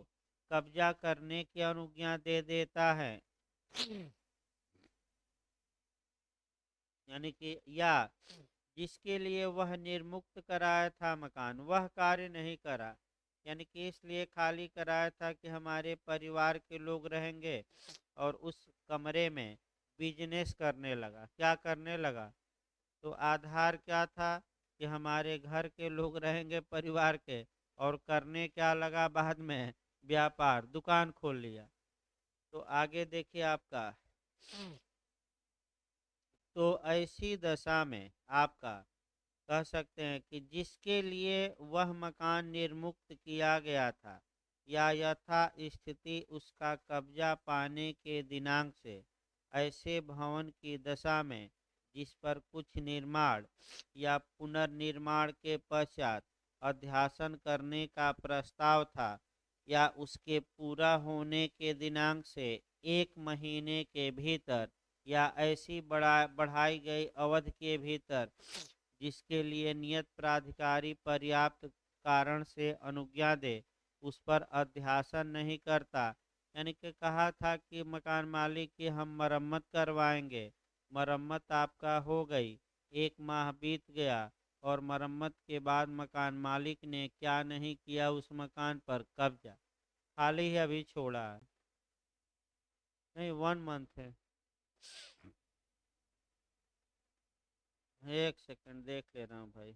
कब्जा करने की अनुज्ञा दे देता है, यानी कि या जिसके लिए वह निर्मुक्त कराया था मकान वह कार्य नहीं करा, यानी कि इसलिए खाली कराया था कि हमारे परिवार के लोग रहेंगे, और उस कमरे में बिजनेस करने लगा। क्या करने लगा? तो आधार क्या था कि हमारे घर के लोग रहेंगे परिवार के, और करने क्या लगा बाद में, व्यापार, दुकान खोल लिया। तो आगे देखिए आपका, तो ऐसी दशा में आपका कह सकते हैं कि जिसके लिए वह मकान निर्मुक्त किया गया था या यथा स्थिति उसका कब्जा पाने के दिनांक से ऐसे भवन की दशा में जिस पर कुछ निर्माण या पुनर्निर्माण के पश्चात अध्यासन करने का प्रस्ताव था या उसके पूरा होने के दिनांक से 1 महीने के भीतर या ऐसी बढ़ाई गई अवधि के भीतर जिसके लिए नियत प्राधिकारी पर्याप्त कारण से अनुज्ञा दे उस पर अध्यासन नहीं करता। यानी कि कहा था कि मकान मालिक की हम मरम्मत करवाएंगे, मरम्मत आपका हो गई, 1 माह बीत गया और मरम्मत के बाद मकान मालिक ने क्या नहीं किया, उस मकान पर कब्जा, खाली ही अभी छोड़ा है, नहीं 1 मंथ है। 1 सेकंड देख ले रहा हूँ भाई।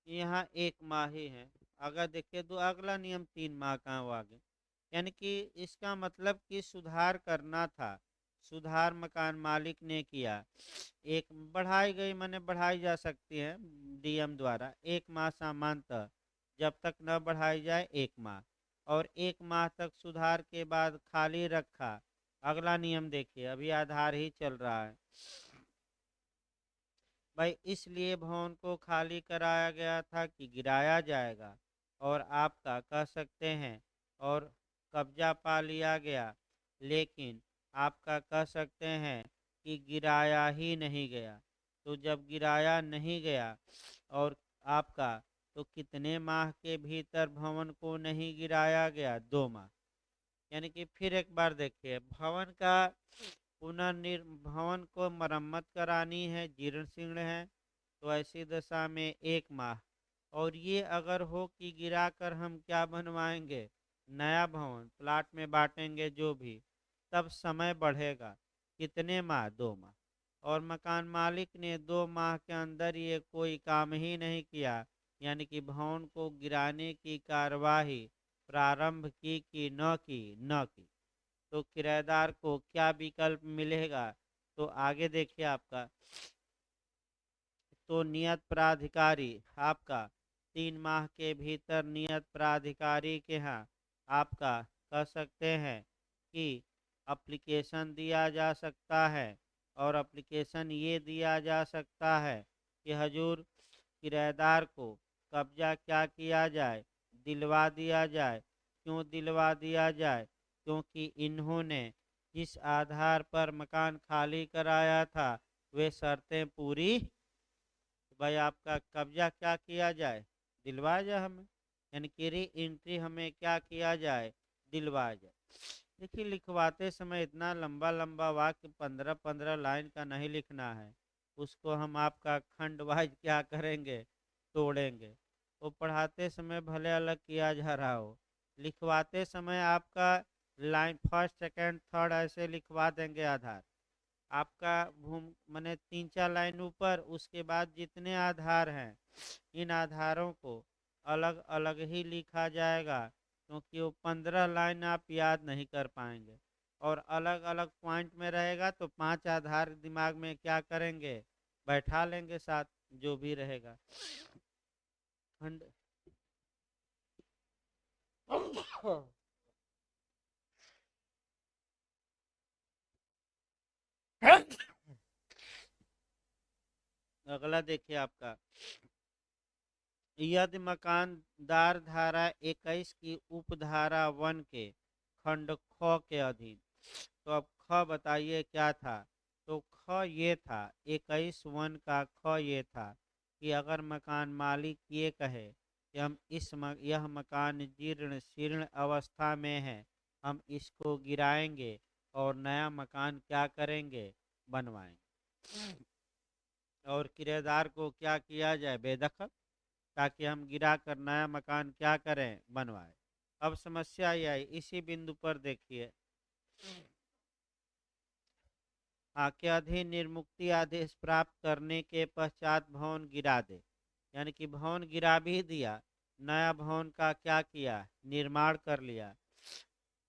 यहाँ 1 माह ही है। अगर देखिए तो अगला नियम 3 माह का हो आगे, यानी कि इसका मतलब कि सुधार करना था, सुधार मकान मालिक ने किया। एक बढ़ाई गई माने बढ़ाई जा सकती है डीएम द्वारा 1 माह सामान्यतः, जब तक न बढ़ाई जाए 1 माह, और 1 माह तक सुधार के बाद खाली रखा। अगला नियम देखिए, अभी आधार ही चल रहा है भाई, इसलिए भवन को खाली कराया गया था कि गिराया जाएगा, और आपका कह सकते हैं और कब्जा पा लिया गया, लेकिन आपका कह सकते हैं कि गिराया ही नहीं गया। तो जब गिराया नहीं गया और आपका, तो कितने माह के भीतर भवन को नहीं गिराया गया? 2 माह। यानी कि फिर एक बार देखिए, भवन का भवन को मरम्मत करानी है, जीर्ण शीर्ण है, तो ऐसी दशा में 1 माह, और ये अगर हो कि गिरा कर हम क्या बनवाएंगे, नया भवन प्लाट में बांटेंगे जो भी, तब समय बढ़ेगा, कितने माह? 2 माह। और मकान मालिक ने 2 माह के अंदर ये कोई काम ही नहीं किया, यानी कि भवन को गिराने की कार्यवाही प्रारंभ की कि न की, न की, तो किराएदार को क्या विकल्प मिलेगा? तो आगे देखिए आपका, तो नियत प्राधिकारी आपका 3 माह के भीतर नियत प्राधिकारी के यहाँ आपका कह सकते हैं कि एप्लीकेशन दिया जा सकता है। और एप्लीकेशन ये दिया जा सकता है कि हजूर किराएदार को कब्जा क्या किया जाए, दिलवा दिया जाए। क्यों दिलवा दिया जाए? क्योंकि इन्होंने जिस आधार पर मकान खाली कराया था वे शर्तें पूरी, भाई आपका कब्जा क्या किया जाए, दिलवाया जाए हमें, यानी कि री एंट्री हमें क्या किया जाए, दिलवाया जाए। देखिए लिखवाते समय इतना लंबा लंबा वाक्य 15-15 लाइन का नहीं लिखना है, उसको हम आपका खंड वाइज क्या करेंगे, तोड़ेंगे। वो पढ़ाते समय भले अलग किया जा रहा हो, लिखवाते समय आपका लाइन फर्स्ट सेकंड थर्ड ऐसे लिखवा देंगे आधार आपका भूम मैंने 3-4 लाइन ऊपर, उसके बाद जितने आधार हैं इन आधारों को अलग अलग ही लिखा जाएगा, क्योंकि वो 15 लाइन आप याद नहीं कर पाएंगे। और अलग अलग पॉइंट में रहेगा तो 5 आधार दिमाग में क्या करेंगे, बैठा लेंगे साथ, जो भी रहेगा खंड। अगला देखिए आपका, यदि मकानदार धारा 21 की उपधारा 1 के खंड ख के अधीन, तो अब ख बताइए क्या था। तो ख ये था, 21(1) का ख ये था कि अगर मकान मालिक ये कहे कि हम यह मकान जीर्ण शीर्ण अवस्था में है, हम इसको गिराएंगे और नया मकान क्या करेंगे, बनवाएंगे। और किराएदार को क्या किया जाए, बेदखल, ताकि हम गिरा कर नया मकान क्या करें, बनवाए। अब समस्या यह आई, इसी बिंदु पर देखिए, के अधीन निर्मुक्ति आदेश प्राप्त करने के पश्चात भवन गिरा दे, यानी कि भवन गिरा भी दिया, नया भवन का क्या किया, निर्माण कर लिया,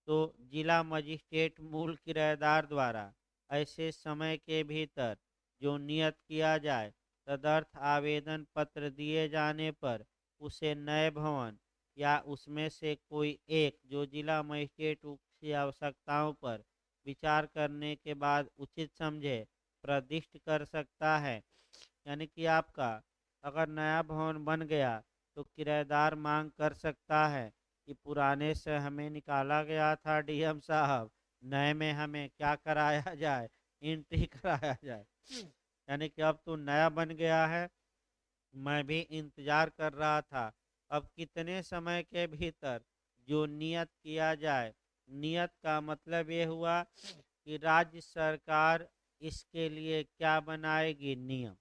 तो जिला मजिस्ट्रेट मूल किराएदार द्वारा ऐसे समय के भीतर जो नियत किया जाए तदर्थ आवेदन पत्र दिए जाने पर उसे नए भवन या उसमें से कोई एक जो जिला मजिस्ट्रेट की आवश्यकताओं पर विचार करने के बाद उचित समझे प्रदिष्ट कर सकता है। यानी कि आपका अगर नया भवन बन गया तो किराएदार मांग कर सकता है कि पुराने से हमें निकाला गया था डीएम साहब, नए में हमें क्या कराया जाए, एंट्री कराया जाए। यानी कि अब तो नया बन गया है, मैं भी इंतजार कर रहा था, अब कितने समय के भीतर जो नियत किया जाए। नियत का मतलब ये हुआ कि राज्य सरकार इसके लिए क्या बनाएगी, नियम।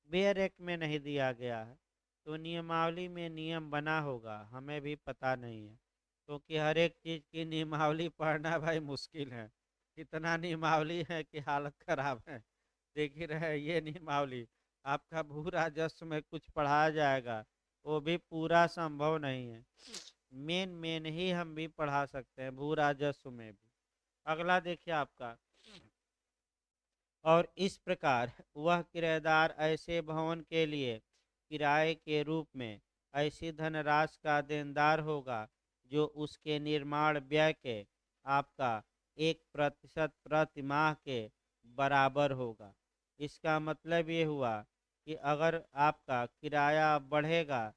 बेयर एक्ट में नहीं दिया गया है तो नियमावली में नियम बना होगा, हमें भी पता नहीं है, क्योंकि हर एक चीज़ की नियमावली पढ़ना भाई मुश्किल है। इतना नियमावली है कि हालत खराब है। देख ही रहे ये नियमावली, आपका भू राजस्व में कुछ पढ़ाया जाएगा वो भी पूरा संभव नहीं है, मेन मेन ही हम भी पढ़ा सकते हैं भू राजस्व में भी। अगला देखिए आपका, और इस प्रकार वह किराएदार ऐसे भवन के लिए किराए के रूप में ऐसी धनराशि का देनदार होगा जो उसके निर्माण व्यय के आपका 1% प्रति माह के बराबर होगा। इसका मतलब ये हुआ कि अगर आपका किराया बढ़ेगा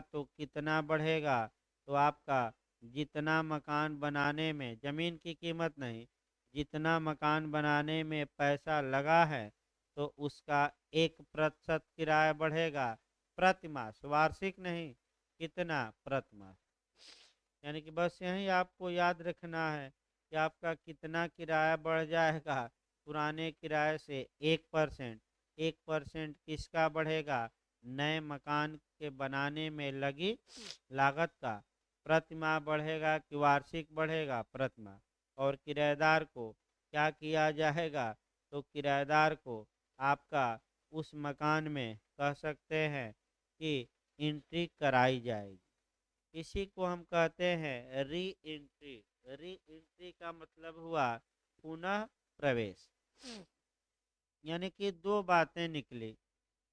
तो कितना बढ़ेगा, तो आपका जितना मकान बनाने में, ज़मीन की कीमत नहीं, जितना मकान बनाने में पैसा लगा है तो उसका 1% किराया बढ़ेगा प्रति मास, वार्षिक नहीं, कितना, प्रति मास। यानी कि बस यही आपको याद रखना है कि आपका कितना किराया बढ़ जाएगा, पुराने किराए से 1%। 1% किसका बढ़ेगा, नए मकान के बनाने में लगी लागत का। प्रति माह बढ़ेगा कि वार्षिक बढ़ेगा, प्रति माह। और किराएदार को क्या किया जाएगा, तो किराएदार को आपका उस मकान में कह सकते हैं कि एंट्री कराई जाएगी। इसी को हम कहते हैं री एंट्री। री एंट्री का मतलब हुआ पुनः प्रवेश। यानी कि दो बातें निकली,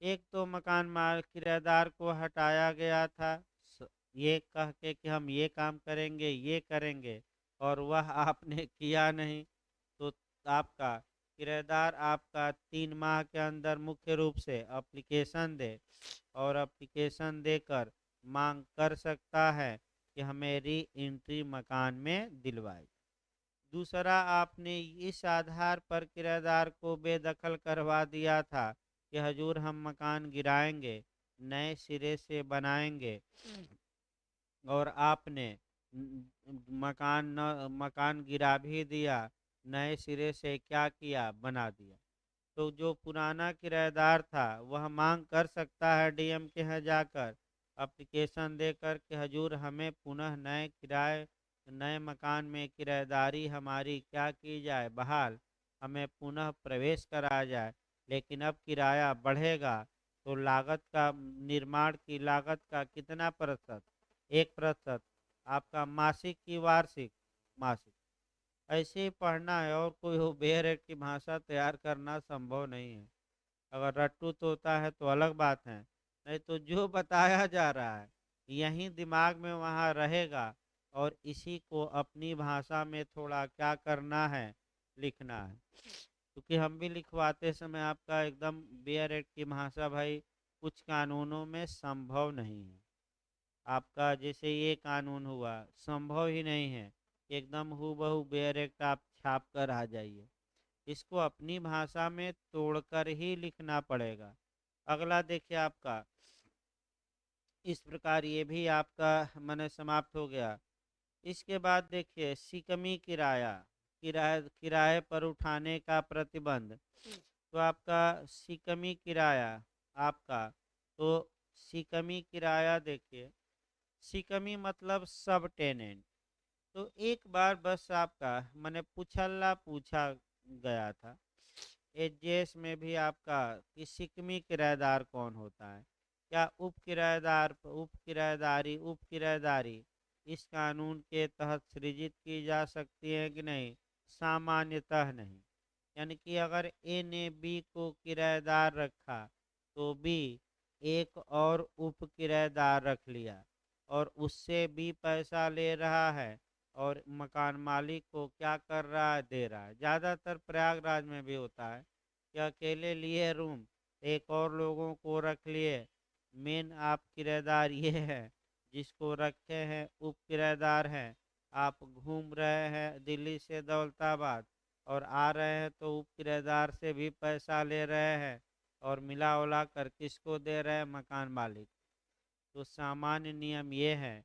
एक तो मकान माल किराएदार को हटाया गया था, ये कह के कि हम ये काम करेंगे, ये करेंगे, और वह आपने किया नहीं। तो आपका किराएदार आपका 3 माह के अंदर मुख्य रूप से एप्लीकेशन दे, और एप्लीकेशन देकर मांग कर सकता है कि हमें री एंट्री मकान में दिलवाई। दूसरा, आपने इस आधार पर किराएदार को बेदखल करवा दिया था कि हजूर हम मकान गिराएंगे, नए सिरे से बनाएंगे, और आपने मकान गिरा भी दिया, नए सिरे से क्या किया, बना दिया। तो जो पुराना किराएदार था वह मांग कर सकता है डीएम के यहाँ जाकर एप्लीकेशन देकर कि हजूर हमें पुनः नए मकान में किराएदारी हमारी क्या की जाए, बहाल, हमें पुनः प्रवेश कराया जाए। लेकिन अब किराया बढ़ेगा तो लागत का, निर्माण की लागत का कितना प्रतिशत, 1%, आपका मासिक की वार्षिक, मासिक। ऐसे ही पढ़ना है, और कोई हो बेरेट की भाषा तैयार करना संभव नहीं है। अगर रट्टू तोता है तो अलग बात है, नहीं तो जो बताया जा रहा है यही दिमाग में वहाँ रहेगा, और इसी को अपनी भाषा में थोड़ा क्या करना है, लिखना है। क्योंकि हम भी लिखवाते समय आपका एकदम बेरेट की भाषा भाई कुछ कानूनों में संभव नहीं है। आपका जैसे ये कानून हुआ, संभव ही नहीं है एकदम हूबहू डायरेक्ट आप छाप कर आ जाइए। इसको अपनी भाषा में तोड़कर ही लिखना पड़ेगा। अगला देखिए आपका, इस प्रकार ये भी आपका मन समाप्त हो गया। इसके बाद देखिए सिकमी किराया, किराए पर उठाने का प्रतिबंध। तो आपका सिकमी किराया, आपका तो सिकमी किराया देखिए, सिकमी मतलब सब टेनेंट। तो एक बार बस आपका मैंने पूछा गया था एजेस में भी आपका कि सिकमी किराएदार कौन होता है, क्या उप किराएदारी इस कानून के तहत सृजित की जा सकती है कि नहीं, सामान्यतः नहीं। यानी कि अगर ए ने बी को किराएदार रखा तो बी एक और उप किराएदार रख लिया, और उससे बी पैसा ले रहा है, और मकान मालिक को क्या कर रहा है, दे रहा है। ज़्यादातर प्रयागराज में भी होता है कि अकेले लिए रूम, एक और लोगों को रख लिए। मेन आप किराएदार ये है, जिसको रखे हैं उप किराएदार हैं। आप घूम रहे हैं दिल्ली से दौलताबाद और आ रहे हैं तो उप किराएदार से भी पैसा ले रहे हैं, और मिला उला कर किसको दे रहे हैं, मकान मालिक। तो सामान्य नियम ये है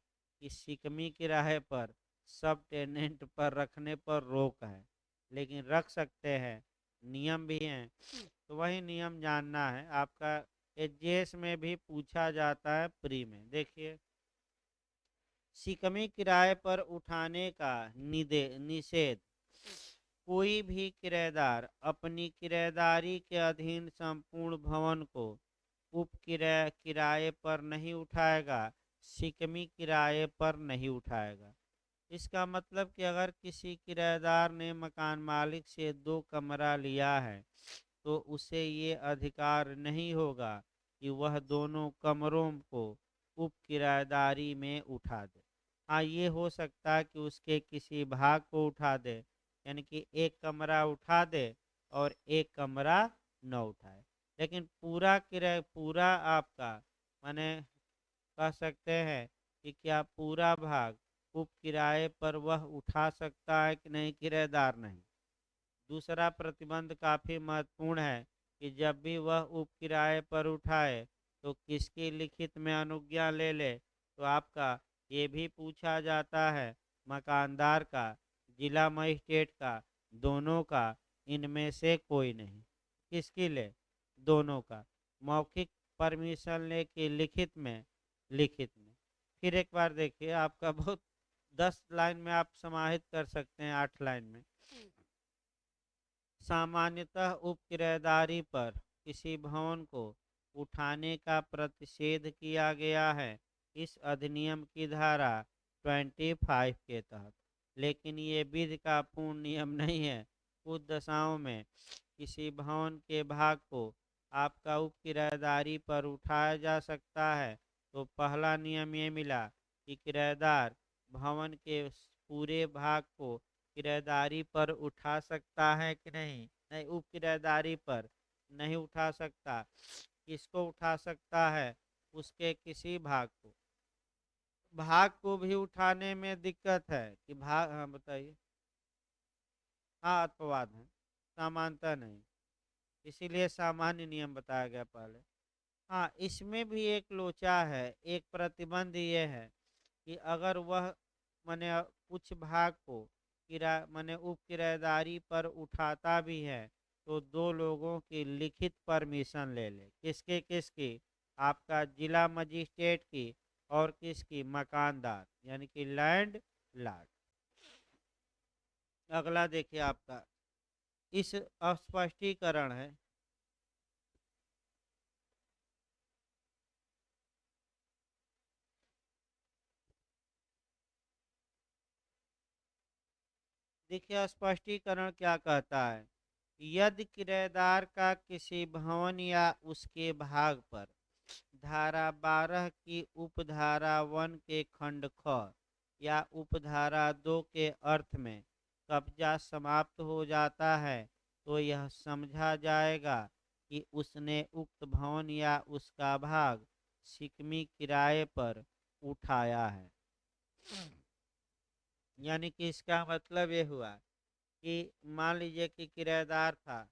कि सिकमी किराए पर सब टेनेंट पर रखने पर रोक है, लेकिन रख सकते हैं, नियम भी हैं। तो वही नियम जानना है आपका। एजेस में भी पूछा जाता है प्री में। देखिए, सिकमी किराए पर उठाने का निषेध। कोई भी किराएदार अपनी किराएदारी के अधीन संपूर्ण भवन को उप किराए पर नहीं उठाएगा, सिकमी किराए पर नहीं उठाएगा। इसका मतलब कि अगर किसी किराएदार ने मकान मालिक से 2 कमरा लिया है तो उसे ये अधिकार नहीं होगा कि वह दोनों कमरों को उप किराएदारी में उठा दे। हाँ, ये हो सकता है कि उसके किसी भाग को उठा दे, यानी कि एक कमरा उठा दे और एक कमरा न उठाए, लेकिन पूरा आपका माने कह सकते हैं कि क्या पूरा भाग उप किराए पर वह उठा सकता है कि नहीं, किराएदार नहीं। दूसरा प्रतिबंध काफी महत्वपूर्ण है कि जब भी वह उप किराए पर उठाए तो किसकी लिखित में अनुज्ञा ले ले। तो आपका ये भी पूछा जाता है, मकानदार का, जिला मजिस्ट्रेट का, दोनों का, इनमें से कोई नहीं। किसकी ले, दोनों का। मौखिक परमिशन ले कि लिखित में। फिर एक बार देखिए आपका बहुत 10 लाइन में आप समाहित कर सकते हैं, 8 लाइन में। सामान्यतः उप किराएदारी पर किसी भवन को उठाने का प्रतिषेध किया गया है इस अधिनियम की धारा 25 के तहत, लेकिन ये विधि का पूर्ण नियम नहीं है। कुछ दशाओं में किसी भवन के भाग को आपका उप किराएदारी पर उठाया जा सकता है। तो पहला नियम ये मिला कि किराएदार भवन के पूरे भाग को किराएदारी पर उठा सकता है कि नहीं? नहीं, उप किराएदारी पर नहीं उठा सकता। किसको उठा सकता है? उसके किसी भाग को। भाग को भी उठाने में दिक्कत है कि भाग, हाँ बताइए। हाँ, अपवाद है, समानता नहीं, इसीलिए सामान्य नियम बताया गया पहले। हाँ, इसमें भी एक लोचा है, एक प्रतिबंध ये है कि अगर वह माने कुछ भाग को माने उप किराएदारी पर उठाता भी है तो दो लोगों की लिखित परमिशन ले ले। किसके किसकी? आपका जिला मजिस्ट्रेट की और किसकी? मकानदार, यानी कि लैंड लॉर्ड। अगला देखिए आपका इस अस्पष्टीकरण है। देखिए स्पष्टीकरण क्या कहता है। यदि किराएदार का किसी भवन या उसके भाग पर धारा 12 की उपधारा 1 के खंड ख या उपधारा 2 के अर्थ में कब्जा समाप्त हो जाता है तो यह समझा जाएगा कि उसने उक्त भवन या उसका भाग शिकमी किराए पर उठाया है। यानी कि इसका मतलब ये हुआ कि मान लीजिए कि किराएदार था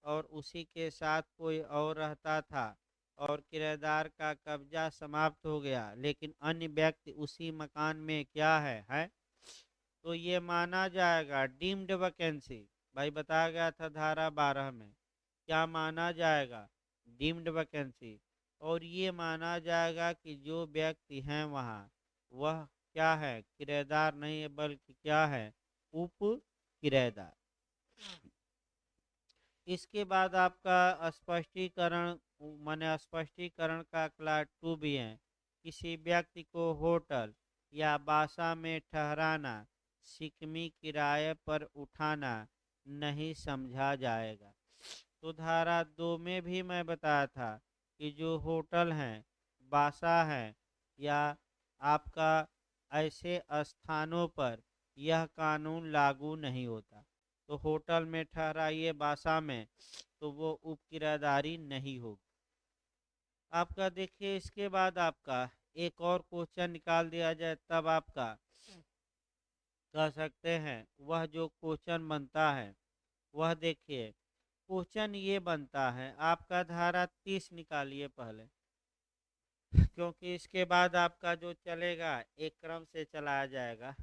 और उसी के साथ कोई और रहता था और किराएदार का कब्जा समाप्त हो गया, लेकिन अन्य व्यक्ति उसी मकान में क्या है, तो ये माना जाएगा डीम्ड वैकेंसी। भाई बताया गया था धारा 12 में क्या माना जाएगा? Deemed vacancy. और ये माना जाएगा कि जो व्यक्ति हैं वहाँ वह क्या है? किराएदार नहीं है बल्कि क्या है? उप किराएदार। इसके बाद आपका स्पष्टीकरण माने स्पष्टीकरण का क्लास 2 भी है। किसी व्यक्ति को होटल या बासा में ठहराना शिकमी किराए पर उठाना नहीं समझा जाएगा। तो धारा 2 में भी मैं बताया था कि जो होटल हैं, बासा है या आपका ऐसे स्थानों पर यह कानून लागू नहीं होता। तो होटल में ठहराइए बासा में तो वो उप किराएदारी नहीं होगी। आपका देखिए इसके बाद आपका एक और क्वेश्चन निकाल दिया जाए तब आपका कह सकते हैं वह जो क्वेश्चन बनता है वह देखिए क्वेश्चन ये बनता है आपका धारा 30 निकालिए पहले, क्योंकि इसके बाद आपका जो चलेगा एक क्रम से चलाया जाएगा।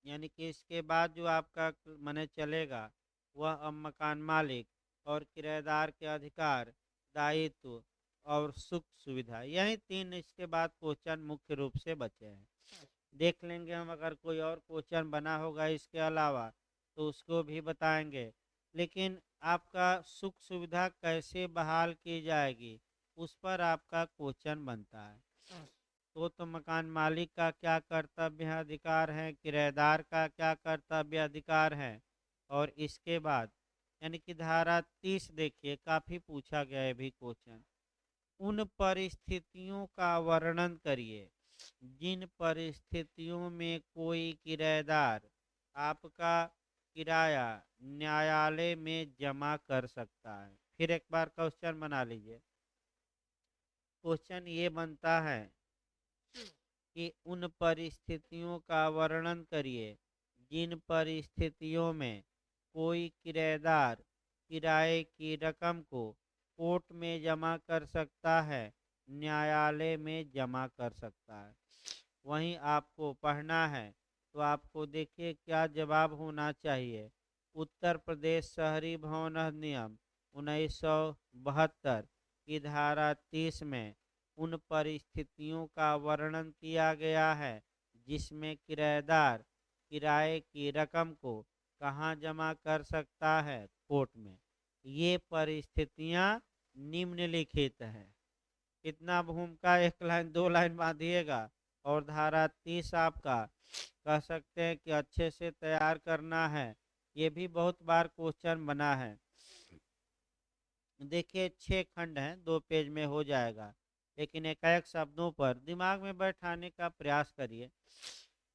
यानी कि इसके बाद जो आपका माने चलेगा वह अब मकान मालिक और किराएदार के अधिकार, दायित्व और सुख सुविधा, यही तीन इसके बाद क्वेश्चन मुख्य रूप से बचे हैं। देख लेंगे हम, अगर कोई और क्वेश्चन बना होगा इसके अलावा तो उसको भी बताएंगे। लेकिन आपका सुख सुविधा कैसे बहाल की जाएगी उस पर आपका क्वेश्चन बनता है। तो मकान मालिक का क्या कर्तव्य है, अधिकार है, किराएदार का क्या कर्तव्य अधिकार है। और इसके बाद यानी कि धारा 30 देखिए काफी पूछा गया है भी क्वेश्चन। उन परिस्थितियों का वर्णन करिए जिन परिस्थितियों में कोई किराएदार आपका किराया न्यायालय में जमा कर सकता है। फिर एक बार क्वेश्चन बना लीजिए। क्वेश्चन ये बनता है कि उन परिस्थितियों का वर्णन करिए जिन परिस्थितियों में कोई किराएदार किराए की रकम को कोर्ट में जमा कर सकता है, न्यायालय में जमा कर सकता है। वहीं आपको पढ़ना है तो आपको देखिए क्या जवाब होना चाहिए। उत्तर प्रदेश शहरी भवन अधिनियम 1972 की धारा 30 में उन परिस्थितियों का वर्णन किया गया है जिसमें किराएदार किराए की रकम को कहाँ जमा कर सकता है? कोर्ट में। ये परिस्थितियां निम्नलिखित है। कितना भूमिका, एक लाइन दो लाइन बांधिएगा। और धारा 30 आपका कह सकते हैं कि अच्छे से तैयार करना है। ये भी बहुत बार क्वेश्चन बना है। देखिए 6 खंड हैं, 2 पेज में हो जाएगा, लेकिन एकाएक शब्दों पर दिमाग में बैठाने का प्रयास करिए।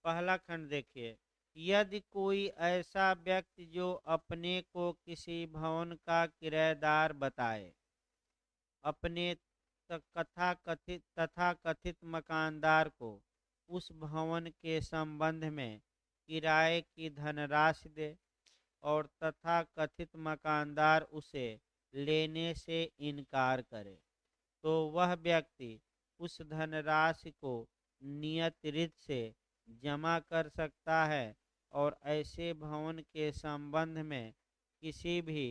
पहला खंड देखिए, यदि कोई ऐसा व्यक्ति जो अपने को किसी भवन का किराएदार बताए, अपने तथा कथित मकानदार को उस भवन के संबंध में किराए की धनराशि दे और तथा कथित मकानदार उसे लेने से इनकार करे, तो वह व्यक्ति उस धनराशि को नियत रीत से जमा कर सकता है और ऐसे भवन के संबंध में किसी भी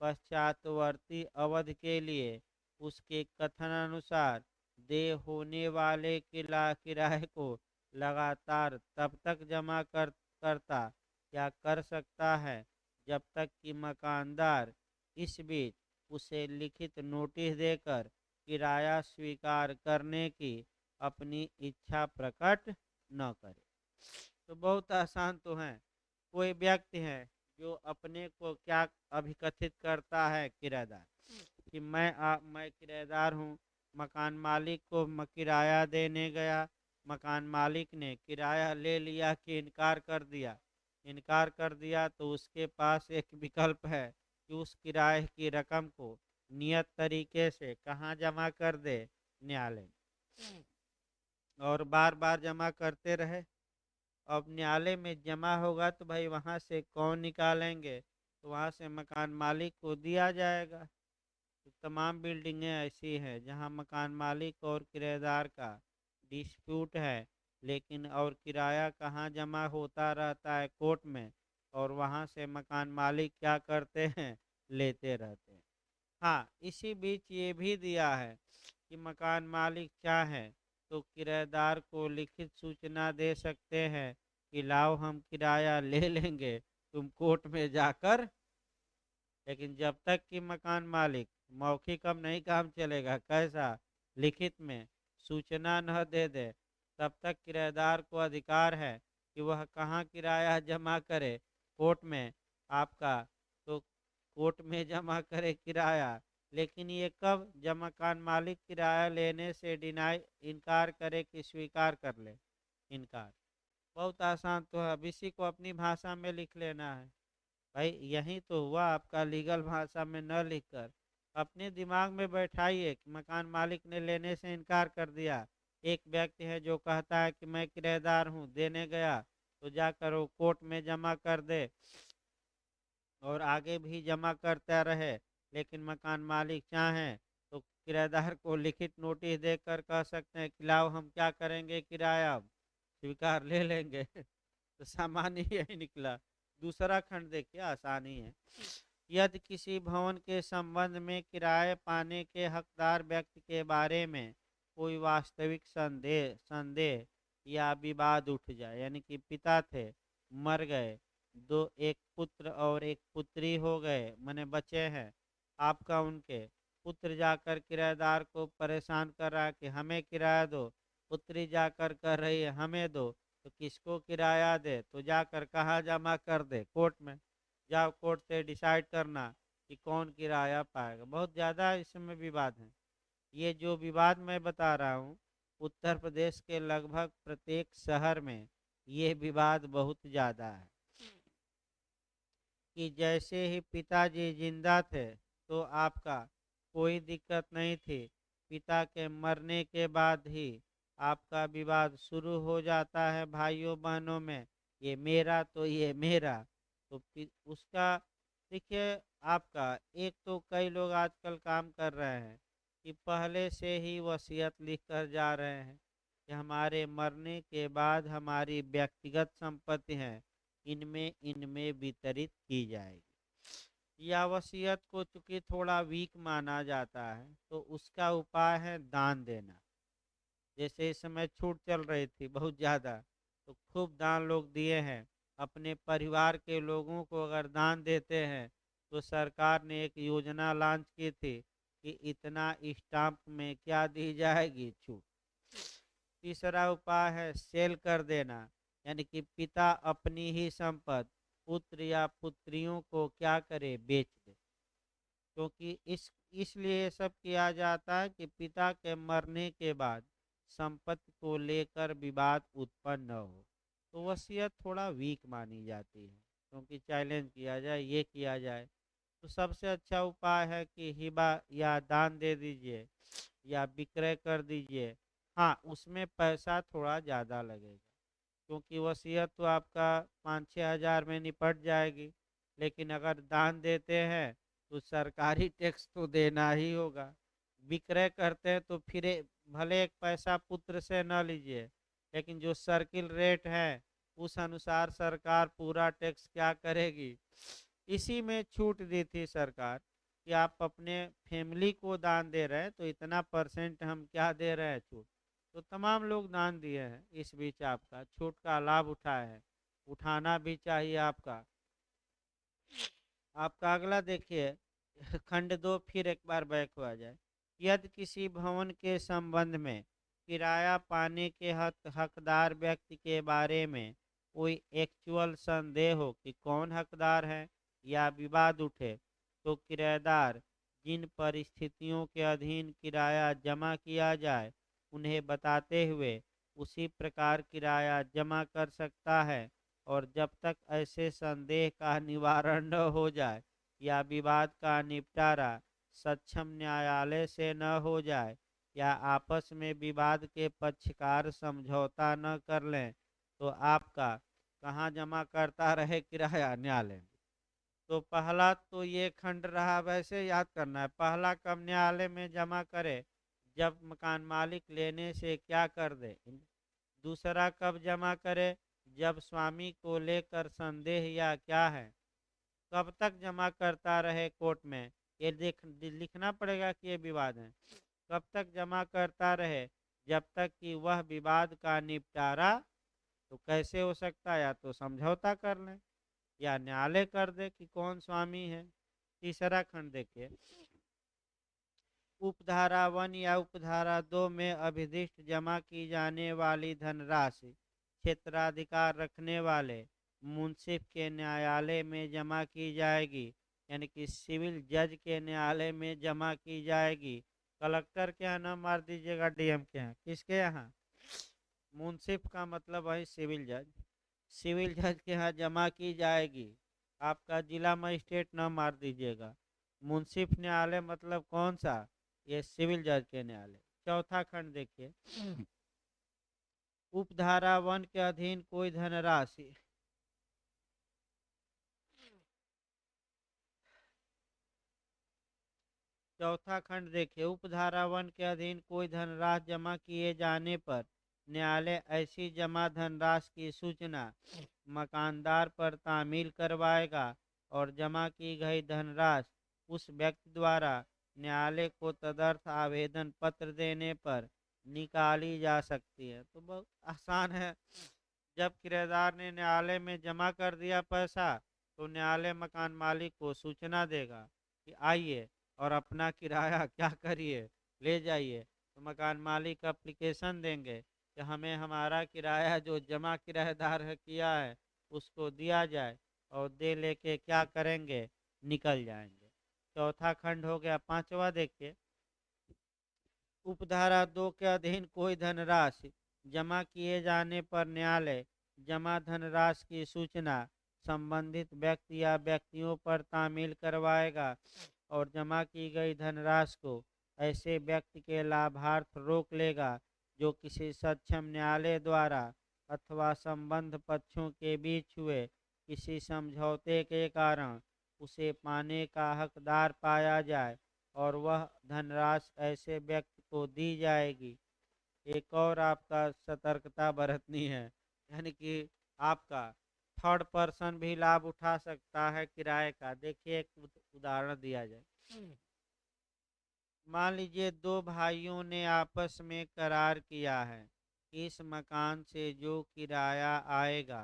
पश्चातवर्ती अवधि के लिए उसके कथनानुसार देय होने वाले किराए को लगातार तब तक जमा करता या कर सकता है जब तक कि मकानदार इस बीच उसे लिखित नोटिस देकर किराया स्वीकार करने की अपनी इच्छा प्रकट न करे। तो बहुत आसान तो है। कोई व्यक्ति है जो अपने को क्या अभिकथित करता है, किराएदार, कि मैं किराएदार हूँ। मकान मालिक को किराया देने गया, मकान मालिक ने किराया ले लिया कि इनकार कर दिया तो उसके पास एक विकल्प है कि उस किराए की रकम को नियत तरीके से कहाँ जमा कर दे, न्यायालय में, और बार बार जमा करते रहे। अब न्यायालय में जमा होगा तो भाई वहाँ से कौन निकालेंगे, तो वहाँ से मकान मालिक को दिया जाएगा। तो तमाम बिल्डिंगें ऐसी हैं जहाँ मकान मालिक और किराएदार का डिस्प्यूट है, लेकिन और किराया कहाँ जमा होता रहता है, कोर्ट में, और वहाँ से मकान मालिक क्या करते हैं, लेते रहते हैं। हाँ, इसी बीच ये भी दिया है कि मकान मालिक चाहे तो किराएदार को लिखित सूचना दे सकते हैं कि लाओ हम किराया ले लेंगे, तुम कोर्ट में जाकर। लेकिन जब तक कि मकान मालिक मौखिक अब नहीं काम चलेगा, कैसा, लिखित में सूचना न दे दे, तब तक किराएदार को अधिकार है कि वह कहाँ किराया जमा करे, कोर्ट में आपका, तो कोर्ट में जमा करे किराया। लेकिन ये कब, जब मकान मालिक किराया लेने से इनकार करे कि स्वीकार कर ले, इनकार। बहुत आसान तो है, अब इसी को अपनी भाषा में लिख लेना है। भाई यही तो हुआ आपका, लीगल भाषा में न लिखकर अपने दिमाग में बैठाइए कि मकान मालिक ने लेने से इनकार कर दिया। एक व्यक्ति है जो कहता है कि मैं किराएदार हूँ, देने गया तो जाकर वो कोर्ट में जमा कर दे और आगे भी जमा करता रहे, लेकिन मकान मालिक चाहें तो किराएदार को लिखित नोटिस देकर कह सकते हैं कि लाओ हम क्या करेंगे, किराया अब स्वीकार ले लेंगे। तो सामान्य यही निकला। दूसरा खंड देखिए, आसानी है। यदि किसी भवन के संबंध में किराए पाने के हकदार व्यक्ति के बारे में कोई वास्तविक संदेह संदेह या विवाद उठ जाए, यानी कि पिता थे, मर गए, दो, एक पुत्र और एक पुत्री हो गए, माने बच्चे हैं आपका, उनके पुत्र जाकर किराएदार को परेशान कर रहा है कि हमें किराया दो, पुत्री जाकर कर रही है हमें दो, तो किसको किराया दे, तो जाकर कहाँ जमा कर दे, कोर्ट में। जाओ कोर्ट से डिसाइड करना कि कौन किराया पाएगा। बहुत ज़्यादा इसमें विवाद है। ये जो विवाद मैं बता रहा हूँ, उत्तर प्रदेश के लगभग प्रत्येक शहर में ये विवाद बहुत ज़्यादा है। कि जैसे ही पिताजी जिंदा थे तो आपका कोई दिक्कत नहीं थी, पिता के मरने के बाद ही आपका विवाद शुरू हो जाता है भाइयों बहनों में, ये मेरा तो ये मेरा। तो उसका देखिए, आपका एक तो कई लोग आजकल काम कर रहे हैं कि पहले से ही वसीयत लिख कर जा रहे हैं कि हमारे मरने के बाद हमारी व्यक्तिगत संपत्ति है, इनमें इनमें वितरित की जाएगी। या वसीयत को चूंकि थोड़ा वीक माना जाता है तो उसका उपाय है दान देना। जैसे इस समय छूट चल रही थी बहुत ज़्यादा, तो खूब दान लोग दिए हैं। अपने परिवार के लोगों को अगर दान देते हैं तो सरकार ने एक योजना लॉन्च की थी कि इतना स्टाम्प में क्या दी जाएगी, छूट। तीसरा उपाय है सेल कर देना, यानी कि पिता अपनी ही संपत्ति पुत्र या पुत्रियों को क्या करे, बेच दे। क्योंकि इसलिए ये सब किया जाता है कि पिता के मरने के बाद संपत्ति को लेकर विवाद उत्पन्न न हो। तो वसीयत थोड़ा वीक मानी जाती है, क्योंकि चैलेंज किया जाए, ये किया जाए। तो सबसे अच्छा उपाय है कि हिबा या दान दे दीजिए या विक्रय कर दीजिए। हाँ, उसमें पैसा थोड़ा ज़्यादा लगेगा, क्योंकि वसीयत तो आपका 5-6 हज़ार में निपट जाएगी। लेकिन अगर दान देते हैं तो सरकारी टैक्स तो देना ही होगा। विक्रय करते हैं तो फिर भले एक पैसा पुत्र से न लीजिए, लेकिन जो सर्किल रेट है उस अनुसार सरकार पूरा टैक्स क्या करेगी। इसी में छूट दी थी सरकार कि आप अपने फैमिली को दान दे रहे हैं तो इतना परसेंट हम क्या दे रहे हैं छूट। तो तमाम लोग दान दिए हैं, इस बीच आपका छूट का लाभ उठाए हैं, उठाना भी चाहिए आपका। आपका अगला देखिए खंड 2, फिर एक बार बैक हुआ जाए। यदि किसी भवन के संबंध में किराया पाने के हकदार व्यक्ति के बारे में कोई एक्चुअल संदेह हो कि कौन हकदार है या विवाद उठे, तो किराएदार जिन परिस्थितियों के अधीन किराया जमा किया जाए उन्हें बताते हुए उसी प्रकार किराया जमा कर सकता है। और जब तक ऐसे संदेह का निवारण न हो जाए या विवाद का निपटारा सक्षम न्यायालय से न हो जाए या आपस में विवाद के पक्षकार समझौता न कर लें, तो आपका कहाँ जमा करता रहे किराया? न्यायालय में। तो पहला तो ये खंड रहा, वैसे याद करना है। पहला कब न्यायालय में जमा करे? जब मकान मालिक लेने से क्या कर दे। दूसरा कब जमा करे? जब स्वामी को लेकर संदेह या क्या है। कब तक जमा करता रहे कोर्ट में? ये लिखना पड़ेगा कि ये विवाद है। कब तक जमा करता रहे? जब तक कि वह विवाद का निपटारा, तो कैसे हो सकता है? या तो समझौता कर लें या न्यायालय कर दे कि कौन स्वामी है। तीसरा खंड देखिए, उपधारा 1 या उपधारा 2 में अभिदिष्ट जमा की जाने वाली धनराशि क्षेत्राधिकार रखने वाले मुंसिफ के न्यायालय में जमा की जाएगी, यानी कि सिविल जज के न्यायालय में जमा की जाएगी। कलेक्टर के यहाँ न मार दीजिएगा, डीएम के यहाँ। किसके यहाँ? मुंसिफ का मतलब है सिविल जज। सिविल जज के यहाँ जमा की जाएगी। आपका जिला मजिस्ट्रेट न मार दीजिएगा। मुंसिफ न्यायालय मतलब कौन सा? ये सिविल जज के न्यायालय। चौथा खंड देखिए, उपधारा 1 के अधीन कोई धनराशि चौथा खंड देखिए, उपधारा 1 के अधीन कोई धनराशि जमा किए जाने पर न्यायालय ऐसी जमा धनराशि की सूचना मकानदार पर तामील करवाएगा और जमा की गई धनराशि उस व्यक्ति द्वारा न्यायालय को तदर्थ आवेदन पत्र देने पर निकाली जा सकती है। तो बहुत आसान है। जब किराएदार ने न्यायालय में जमा कर दिया पैसा, तो न्यायालय मकान मालिक को सूचना देगा कि आइए और अपना किराया क्या करिए, ले जाइए। तो मकान मालिक अप्लीकेशन देंगे कि हमें हमारा किराया जो जमा किराएदार है किया है उसको दिया जाए, और दे लेके क्या करेंगे? निकल जाएंगे। चौथा खंड हो गया। पांचवा देखिए, उपधारा 2 के अधीन कोई धनराशि जमा किए जाने पर न्यायालय जमा धनराशि की सूचना संबंधित व्यक्ति या व्यक्तियों पर तामील करवाएगा और जमा की गई धनराशि को ऐसे व्यक्ति के लाभार्थ रोक लेगा जो किसी सक्षम न्यायालय द्वारा अथवा संबंध पक्षों के बीच हुए किसी समझौते के कारण उसे पाने का हकदार पाया जाए, और वह धनराशि ऐसे व्यक्ति को दी जाएगी। एक और आपका सतर्कता बरतनी है, यानी कि आपका थर्ड पर्सन भी लाभ उठा सकता है किराए का। देखिए एक उदाहरण दिया जाए। मान लीजिए दो भाइयों ने आपस में करार किया है कि इस मकान से जो किराया आएगा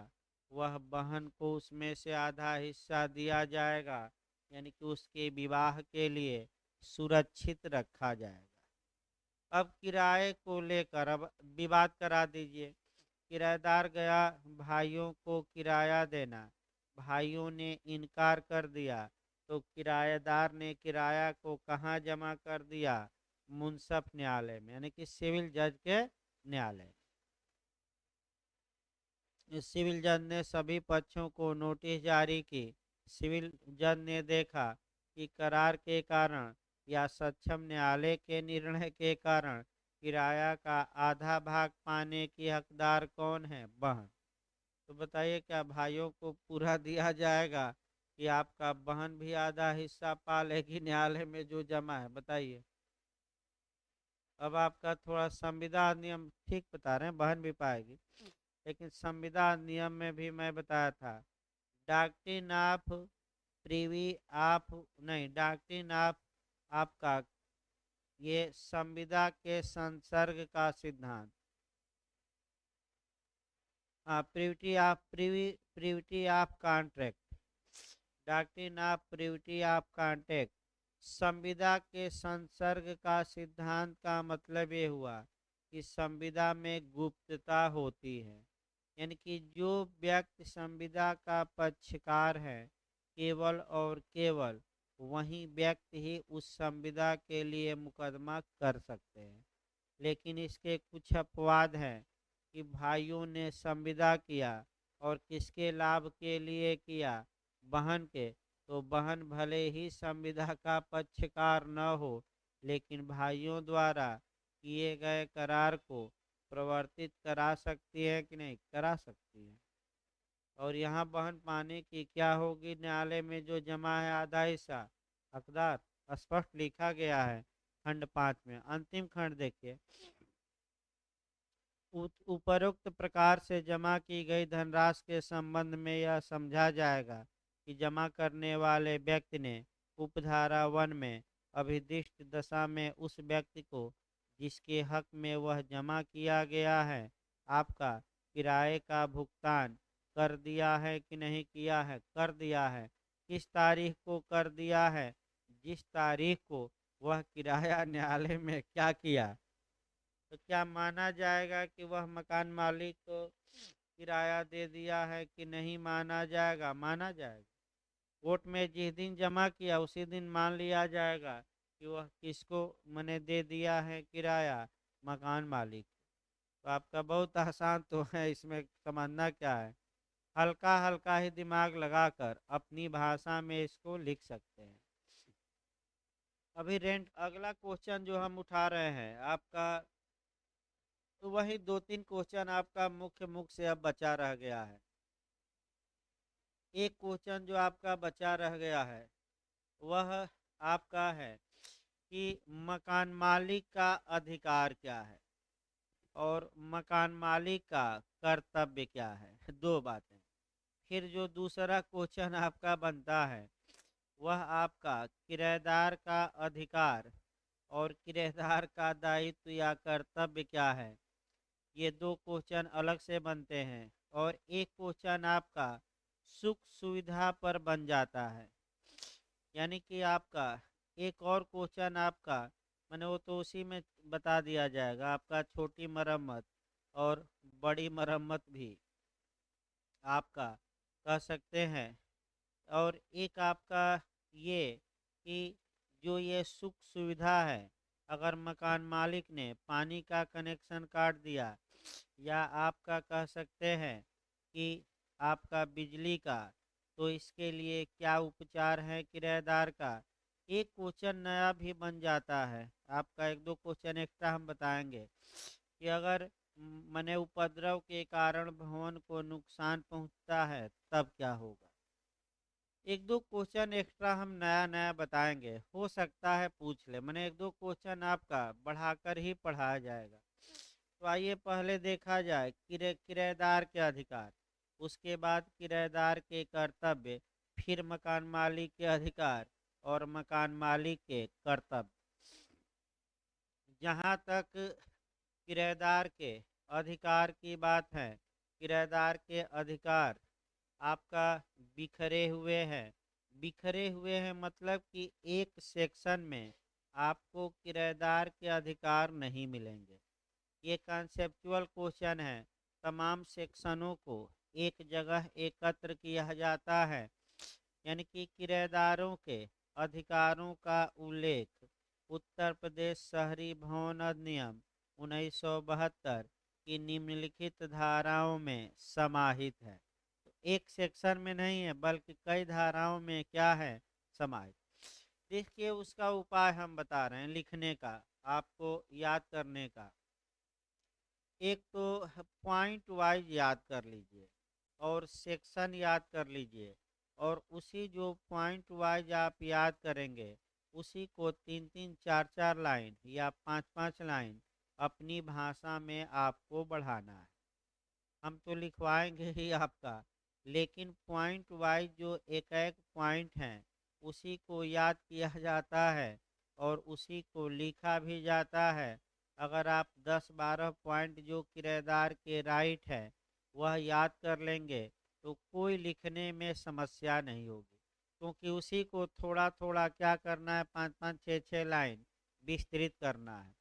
वह बहन को उसमें से आधा हिस्सा दिया जाएगा, यानी कि उसके विवाह के लिए सुरक्षित रखा जाएगा। अब किराए को लेकर अब विवाद करा दीजिए। किराएदार गया भाइयों को किराया देना, भाइयों ने इनकार कर दिया। तो किराएदार ने किराया को कहाँ जमा कर दिया? मुंसफ न्यायालय में, यानी कि सिविल जज के न्यायालय। सिविल जज ने सभी पक्षों को नोटिस जारी की। सिविल जज ने देखा कि करार के कारण या सक्षम न्यायालय के निर्णय के कारण किराया का आधा भाग पाने की हकदार कौन है? बहन। तो बताइए, क्या भाइयों को पूरा दिया जाएगा कि आपका बहन भी आधा हिस्सा पा लेगी न्यायालय में जो जमा है? बताइए। अब आपका थोड़ा संविधान नियम ठीक बता रहे हैं, बहन भी पाएगी, लेकिन संविधान नियम में भी मैं बताया था, डॉक्ट्रिन ऑफ प्रिवी ऑफ नहीं, डॉक्ट्रिन ऑफ आपका ये संविदा के संसर्ग का सिद्धांत, हाँ, privity of contract, doctrine of privity of contract, संविदा के संसर्ग का सिद्धांत का मतलब ये हुआ कि संविदा में गुप्तता होती है, यानी कि जो व्यक्ति संविदा का पक्षकार है केवल और केवल वही व्यक्ति ही उस संविदा के लिए मुकदमा कर सकते हैं। लेकिन इसके कुछ अपवाद हैं कि भाइयों ने संविदा किया और किसके लाभ के लिए किया? बहन के। तो बहन भले ही संविदा का पक्षकार न हो, लेकिन भाइयों द्वारा किए गए करार को प्रवर्तित करा सकती है कि नहीं? करा सकती है। और यहाँ बहन पाने की क्या होगी? न्यायालय में जो जमा है आधा हिस्सा हकदार, स्पष्ट लिखा गया है खंड 5 में। अंतिम खंड देखिए, उपरोक्त प्रकार से जमा की गई धनराशि के संबंध में यह समझा जाएगा कि जमा करने वाले व्यक्ति ने उपधारा 1 में अभिदिष्ट दशा में उस व्यक्ति को जिसके हक में वह जमा किया गया है आपका किराए का भुगतान कर दिया है कि नहीं किया है? कर दिया है। किस तारीख को कर दिया है? जिस तारीख को वह किराया न्यायालय में क्या किया? तो क्या माना जाएगा कि वह मकान मालिक को किराया दे दिया है कि नहीं माना जाएगा? माना जाएगा। कोर्ट में जिस दिन जमा किया उसी दिन मान लिया जाएगा कि वह किसको मैंने दे दिया है किराया? मकान मालिक। तो आपका बहुत आसान तो है, इसमें समझना क्या है, हल्का हल्का ही दिमाग लगाकर अपनी भाषा में इसको लिख सकते हैं। अभी रेंट अगला क्वेश्चन जो हम उठा रहे हैं आपका, तो वही 2-3 क्वेश्चन आपका मुख्य से अब बचा रह गया है। एक क्वेश्चन जो आपका बचा रह गया है वह आपका है कि मकान मालिक का अधिकार क्या है और मकान मालिक का कर्तव्य क्या है? दो बातें। फिर जो दूसरा क्वेश्चन आपका बनता है वह आपका किराएदार का अधिकार और किराएदार का दायित्व या कर्तव्य क्या है? ये दो क्वेश्चन अलग से बनते हैं। और एक क्वेश्चन आपका सुख सुविधा पर बन जाता है, यानी कि आपका एक और क्वेश्चन आपका मैंने वो तो उसी में बता दिया जाएगा, आपका छोटी मरम्मत और बड़ी मरम्मत भी आपका कह सकते हैं। और एक आपका ये कि जो ये सुख सुविधा है, अगर मकान मालिक ने पानी का कनेक्शन काट दिया या आपका कह सकते हैं कि आपका बिजली का, तो इसके लिए क्या उपचार है किराएदार का? एक क्वेश्चन नया भी बन जाता है आपका, एक दो क्वेश्चन एक्स्ट्रा हम बताएंगे कि अगर मने उपद्रव के कारण भवन को नुकसान पहुंचता है तब क्या होगा? एक दो क्वेश्चन एक्स्ट्रा हम नया नया बताएंगे, हो सकता है पूछ ले, मैंने एक दो क्वेश्चन आपका बढ़ाकर ही पढ़ाया जाएगा। तो आइए पहले देखा जाए किराएदार के अधिकार, उसके बाद किराएदार के कर्तव्य, फिर मकान मालिक के अधिकार और मकान मालिक के कर्तव्य। जहाँ तक किराएदार के अधिकार की बात है, किराएदार के अधिकार आपका बिखरे हुए हैं। बिखरे हुए हैं मतलब कि एक सेक्शन में आपको किराएदार के अधिकार नहीं मिलेंगे। ये कॉन्सेप्चुअल क्वेश्चन है। तमाम सेक्शनों को एक जगह एकत्र किया जाता है, यानी कि किराएदारों के अधिकारों का उल्लेख उत्तर प्रदेश शहरी भवन अधिनियम 1972 की निम्नलिखित धाराओं में समाहित है। तो एक सेक्शन में नहीं है बल्कि कई धाराओं में क्या है, समाहित। देखिए उसका उपाय हम बता रहे हैं लिखने का, आपको याद करने का। एक तो पॉइंट वाइज याद कर लीजिए और सेक्शन याद कर लीजिए, और उसी जो पॉइंट वाइज आप याद करेंगे उसी को 3-3 4-4 लाइन या 5-5 लाइन अपनी भाषा में आपको बढ़ाना है। हम तो लिखवाएंगे ही आपका, लेकिन पॉइंट वाइज जो एक एक पॉइंट हैं उसी को याद किया जाता है और उसी को लिखा भी जाता है। अगर आप 10-12 पॉइंट जो किराएदार के राइट है वह याद कर लेंगे तो कोई लिखने में समस्या नहीं होगी, क्योंकि उसी को थोड़ा थोड़ा क्या करना है, 5-5 6-6 लाइन विस्तृत करना है।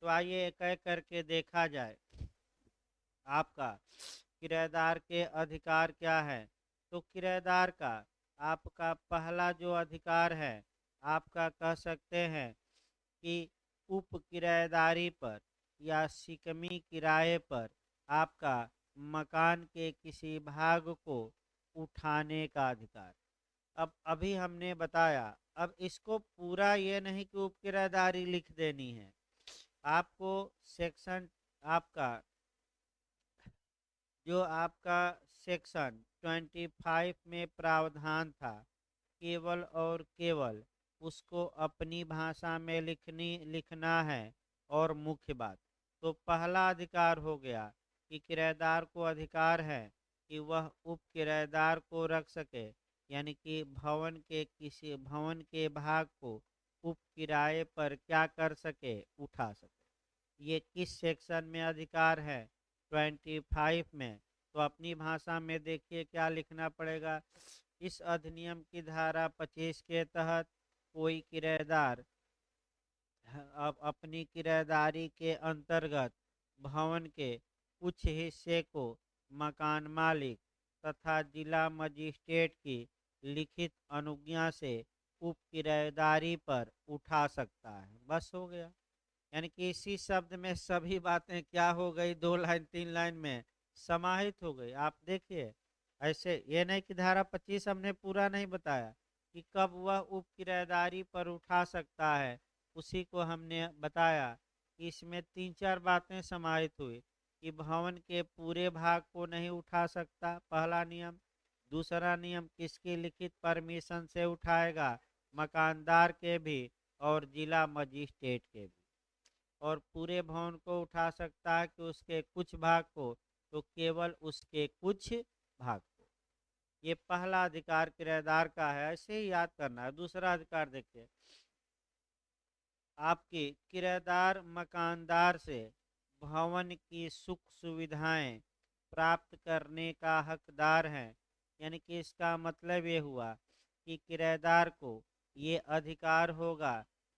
तो आइए एक एक करके देखा जाए। आपका किराएदार के अधिकार क्या है। तो किराएदार का आपका पहला जो अधिकार है, आपका कह सकते हैं कि उप किराएदारी पर या शिकमी किराए पर आपका मकान के किसी भाग को उठाने का अधिकार। अब अभी हमने बताया, अब इसको पूरा ये नहीं कि उप किराएदारी लिख देनी है, आपको सेक्शन आपका जो आपका सेक्शन 25 में प्रावधान था केवल और केवल उसको अपनी भाषा में लिखना है। और मुख्य बात, तो पहला अधिकार हो गया कि किराएदार को अधिकार है कि वह उप किराएदार को रख सके, यानी कि भवन के भाग को उप किराए पर क्या कर सके, उठा सके। ये किस सेक्शन में अधिकार है, 25 में। तो अपनी भाषा में देखिए क्या लिखना पड़ेगा। इस अधिनियम की धारा 25 के तहत कोई किराएदार अब अपनी किराएदारी के अंतर्गत भवन के कुछ हिस्से को मकान मालिक तथा जिला मजिस्ट्रेट की लिखित अनुज्ञा से उप किराएदारी पर उठा सकता है। बस हो गया। यानी कि इसी शब्द में सभी बातें क्या हो गई, 2 लाइन 3 लाइन में समाहित हो गई। आप देखिए, ऐसे ये नहीं कि धारा 25 हमने पूरा नहीं बताया कि कब वह उप किराएदारी पर उठा सकता है, उसी को हमने बताया कि इसमें 3-4 बातें समाहित हुई कि भवन के पूरे भाग को नहीं उठा सकता, पहला नियम। दूसरा नियम, किसकी लिखित परमिशन से उठाएगा, मकानदार के भी और जिला मजिस्ट्रेट के भी। और पूरे भवन को उठा सकता है कि उसके कुछ भाग को, तो केवल उसके कुछ भाग को। ये पहला अधिकार किराएदार का है, ऐसे ही याद करना है। दूसरा अधिकार देखिए, आपके किराएदार मकानदार से भवन की सुख सुविधाएं प्राप्त करने का हकदार है। यानी कि इसका मतलब ये हुआ कि किराएदार को ये अधिकार होगा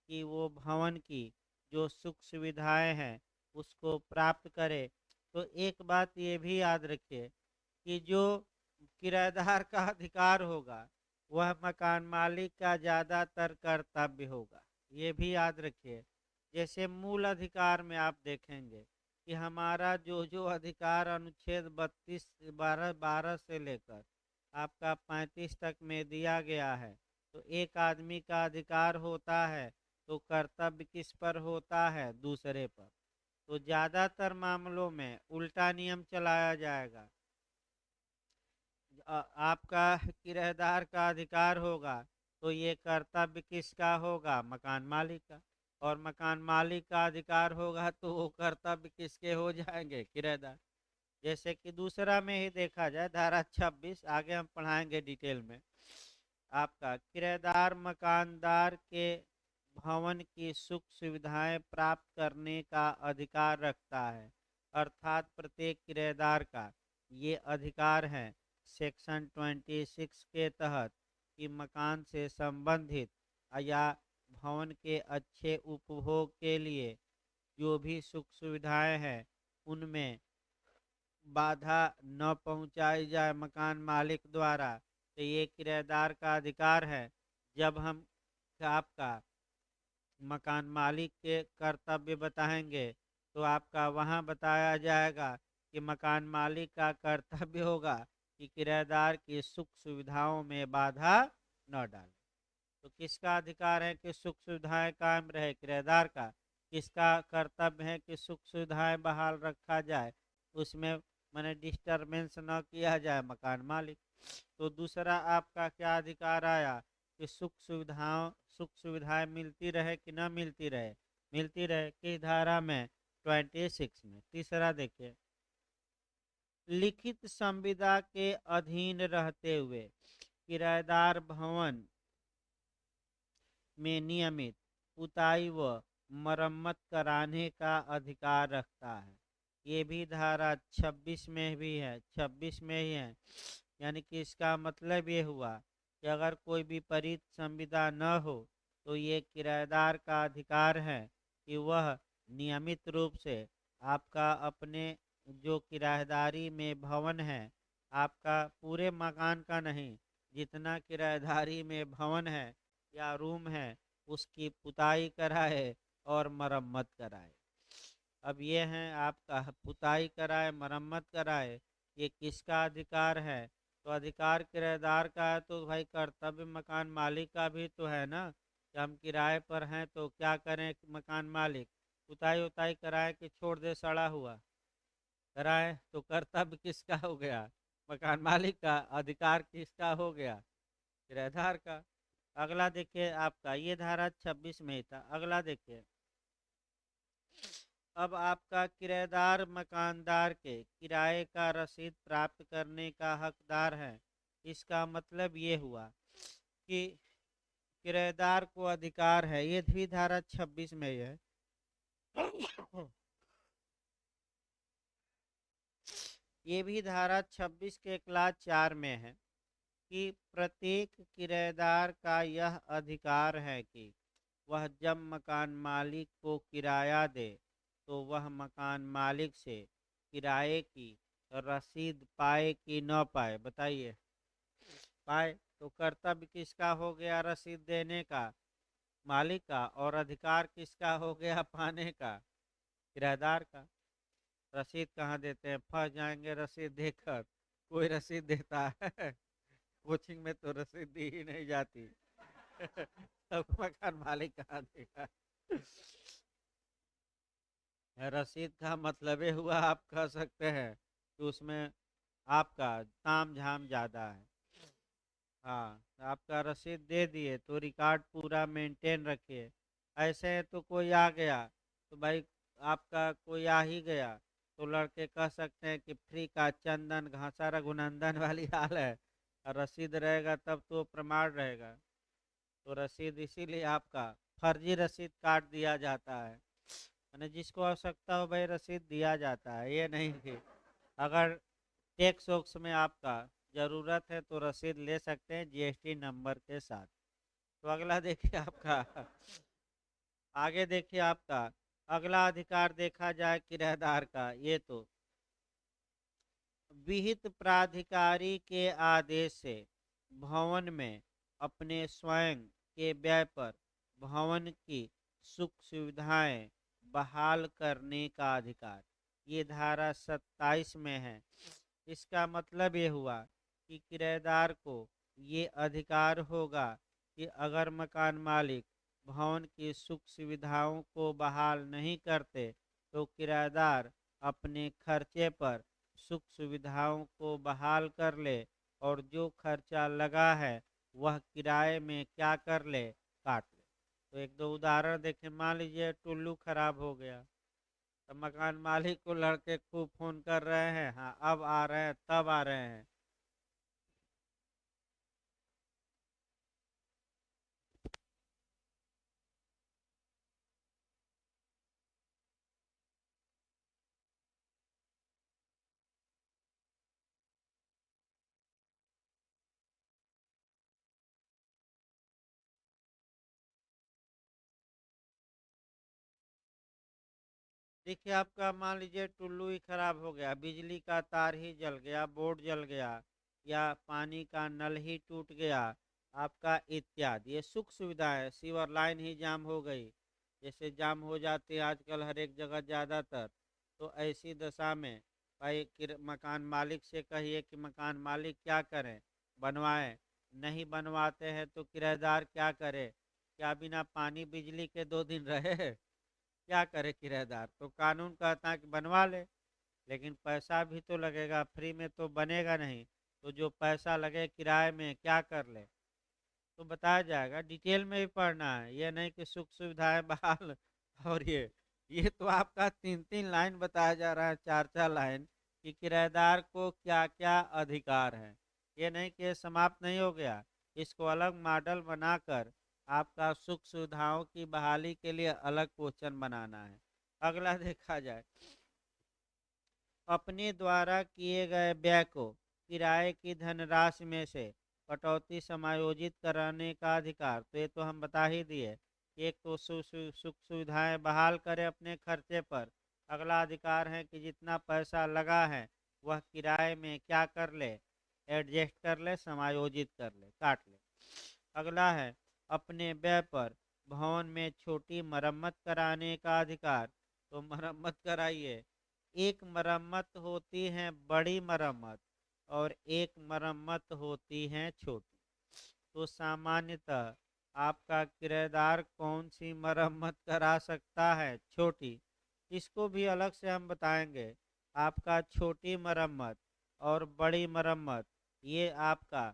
कि वो भवन की जो सुख सुविधाएं हैं उसको प्राप्त करे। तो एक बात ये भी याद रखिए कि जो किराएदार का अधिकार होगा वह मकान मालिक का ज़्यादातर कर्तव्य होगा, ये भी याद रखिए। जैसे मूल अधिकार में आप देखेंगे कि हमारा जो जो अधिकार अनुच्छेद 32 12 से लेकर आपका 35 तक में दिया गया है, तो एक आदमी का अधिकार होता है तो कर्तव्य किस पर होता है, दूसरे पर। तो ज़्यादातर मामलों में उल्टा नियम चलाया जाएगा। आपका किराएदार का अधिकार होगा तो ये कर्तव्य किसका होगा, मकान मालिक का। और मकान मालिक का अधिकार होगा तो वो कर्तव्य किसके हो जाएंगे, किराएदार। जैसे कि दूसरा में ही देखा जाए, धारा 26 आगे हम पढ़ाएंगे डिटेल में। आपका किराएदार मकानदार के भवन की सुख सुविधाएं प्राप्त करने का अधिकार रखता है। अर्थात प्रत्येक किराएदार का ये अधिकार है सेक्शन 26 के तहत कि मकान से संबंधित या भवन के अच्छे उपभोग के लिए जो भी सुख सुविधाएं हैं उनमें बाधा न पहुंचाई जाए मकान मालिक द्वारा, तो ये किराएदार का अधिकार है। जब हम आपका मकान मालिक के कर्तव्य बताएंगे तो आपका वहाँ बताया जाएगा कि मकान मालिक का कर्तव्य होगा कि किराएदार की सुख सुविधाओं में बाधा न डाले। तो किसका अधिकार है कि सुख सुविधाएं कायम रहे? किराएदार का। किसका कर्तव्य है कि सुख सुविधाएं बहाल रखा जाए, उसमें मैंने डिस्टरबेंस न किया जाए? मकान मालिक। तो दूसरा आपका क्या अधिकार आया कि सुख सुविधाएं मिलती रहे कि ना मिलती रहे? मिलती रहे। किस धारा में? 26 में। तीसरा देखिए, लिखित संविदा के अधीन रहते हुए किराएदार भवन में नियमित पुताई व मरम्मत कराने का अधिकार रखता है। ये भी धारा 26 में भी है, 26 में ही है। यानी कि इसका मतलब ये हुआ कि अगर कोई विपरीत संविदा न हो तो ये किराएदार का अधिकार है कि वह नियमित रूप से आपका अपने जो किराएदारी में भवन है, आपका पूरे मकान का नहीं, जितना किराएदारी में भवन है या रूम है, उसकी पुताई कराए और मरम्मत कराए। अब ये है आपका पुताई कराए, मरम्मत कराए, ये किसका अधिकार है? तो अधिकार किराएदार का है, तो भाई कर्तव्य मकान मालिक का भी तो है ना कि हम किराए पर हैं तो क्या करें? मकान मालिक पुताई उताई कराए कि छोड़ दे सड़ा हुआ? कराए। तो कर्तव्य किसका हो गया? मकान मालिक का। अधिकार किसका हो गया? किराएदार का। अगला देखिए आपका, ये धारा 26 में ही था। अगला देखिए, अब आपका किराएदार मकानदार के किराए का रसीद प्राप्त करने का हकदार है। इसका मतलब ये हुआ कि किराएदार को अधिकार है, ये भी धारा 26 में ही है। ये भी धारा 26 के क्लास 4 में है कि प्रत्येक किराएदार का यह अधिकार है कि वह जब मकान मालिक को किराया दे तो वह मकान मालिक से किराए की रसीद पाए कि न पाए? बताइए। पाए। तो कर्तव्य किसका हो गया? रसीद देने का, मालिक का। और अधिकार किसका हो गया? पाने का, किराएदार का। रसीद कहाँ देते हैं? फंस जाएंगे रसीद देकर। कोई रसीद देता है? कोचिंग में तो रसीद दी ही नहीं जाती। सब मकान मालिक कहाँ देगा? रसीद का मतलब ये हुआ, आप कह सकते हैं कि उसमें आपका ताम झाम ज्यादा है। हाँ, आपका रसीद दे दिए तो रिकॉर्ड पूरा मेंटेन रखिए। ऐसे है तो कोई आ गया तो भाई, आपका कोई आ ही गया तो लड़के कह सकते हैं कि फ्री का चंदन घासा रघुनंदन वाली हाल है। और रसीद रहेगा तब तो प्रमाण रहेगा। तो रसीद इसीलिए आपका फर्जी रसीद काट दिया जाता है। मैंने जिसको आवश्यकता हो भाई रसीद दिया जाता है, ये नहीं कि अगर टैक्स वैक्स में आपका जरूरत है तो रसीद ले सकते हैं जीएसटी नंबर के साथ। तो अगला देखिए आपका, आगे देखिए आपका अगला अधिकार देखा जाए किराएदार का, ये तो विहित प्राधिकारी के आदेश से भवन में अपने स्वयं के व्यय पर भवन की सुख सुविधाएं बहाल करने का अधिकार। ये धारा 27 में है। इसका मतलब ये हुआ कि किराएदार को ये अधिकार होगा कि अगर मकान मालिक भवन की सुख सुविधाओं को बहाल नहीं करते तो किराएदार अपने खर्चे पर सुख सुविधाओं को बहाल कर ले, और जो खर्चा लगा है वह किराए में क्या कर ले? काट ले। तो एक दो उदाहरण देखें। मान लीजिए टुल्लू खराब हो गया, तो मकान मालिक को लड़के खूब फोन कर रहे हैं, हाँ अब आ रहे हैं, तब आ रहे हैं। देखिए आपका मान लीजिए टुल्लू ही खराब हो गया, बिजली का तार ही जल गया, बोर्ड जल गया, या पानी का नल ही टूट गया आपका इत्यादि, ये सुख सुविधा है। सीवर लाइन ही जाम हो गई, जैसे जाम हो जाती है आजकल हर एक जगह ज़्यादातर, तो ऐसी दशा में भाई मकान मालिक से कहिए कि मकान मालिक क्या करें, बनवाएं। नहीं बनवाते हैं तो किराएदार क्या करे? क्या बिना पानी बिजली के 2 दिन रहे? क्या करे किराएदार? तो कानून कहता है कि बनवा ले, लेकिन पैसा भी तो लगेगा, फ्री में तो बनेगा नहीं। तो जो पैसा लगे किराए में क्या कर ले, तो बताया जाएगा। डिटेल में भी पढ़ना है, ये नहीं कि सुख सुविधाएं बहाल और ये तो आपका 3-3 लाइन बताया जा रहा है, 4-4 लाइन, कि किराएदार को क्या क्या अधिकार है। ये नहीं कि ये समाप्त नहीं हो गया, इसको अलग मॉडल बनाकर आपका सुख सुविधाओं की बहाली के लिए अलग क्वेश्चन बनाना है। अगला देखा जाए, अपने द्वारा किए गए व्यय को किराए की धनराशि में से कटौती समायोजित कराने का अधिकार। तो ये तो हम बता ही दिए, एक तो सुख सुविधाएं बहाल करे अपने खर्चे पर। अगला अधिकार है कि जितना पैसा लगा है वह किराए में क्या कर ले, एडजस्ट कर ले, समायोजित कर ले, काट ले। अगला है अपने व्यय पर भवन में छोटी मरम्मत कराने का अधिकार। तो मरम्मत कराइए। एक मरम्मत होती है बड़ी मरम्मत और एक मरम्मत होती है छोटी। तो सामान्यतः आपका किराएदार कौन सी मरम्मत करा सकता है? छोटी। इसको भी अलग से हम बताएंगे। आपका छोटी मरम्मत और बड़ी मरम्मत, ये आपका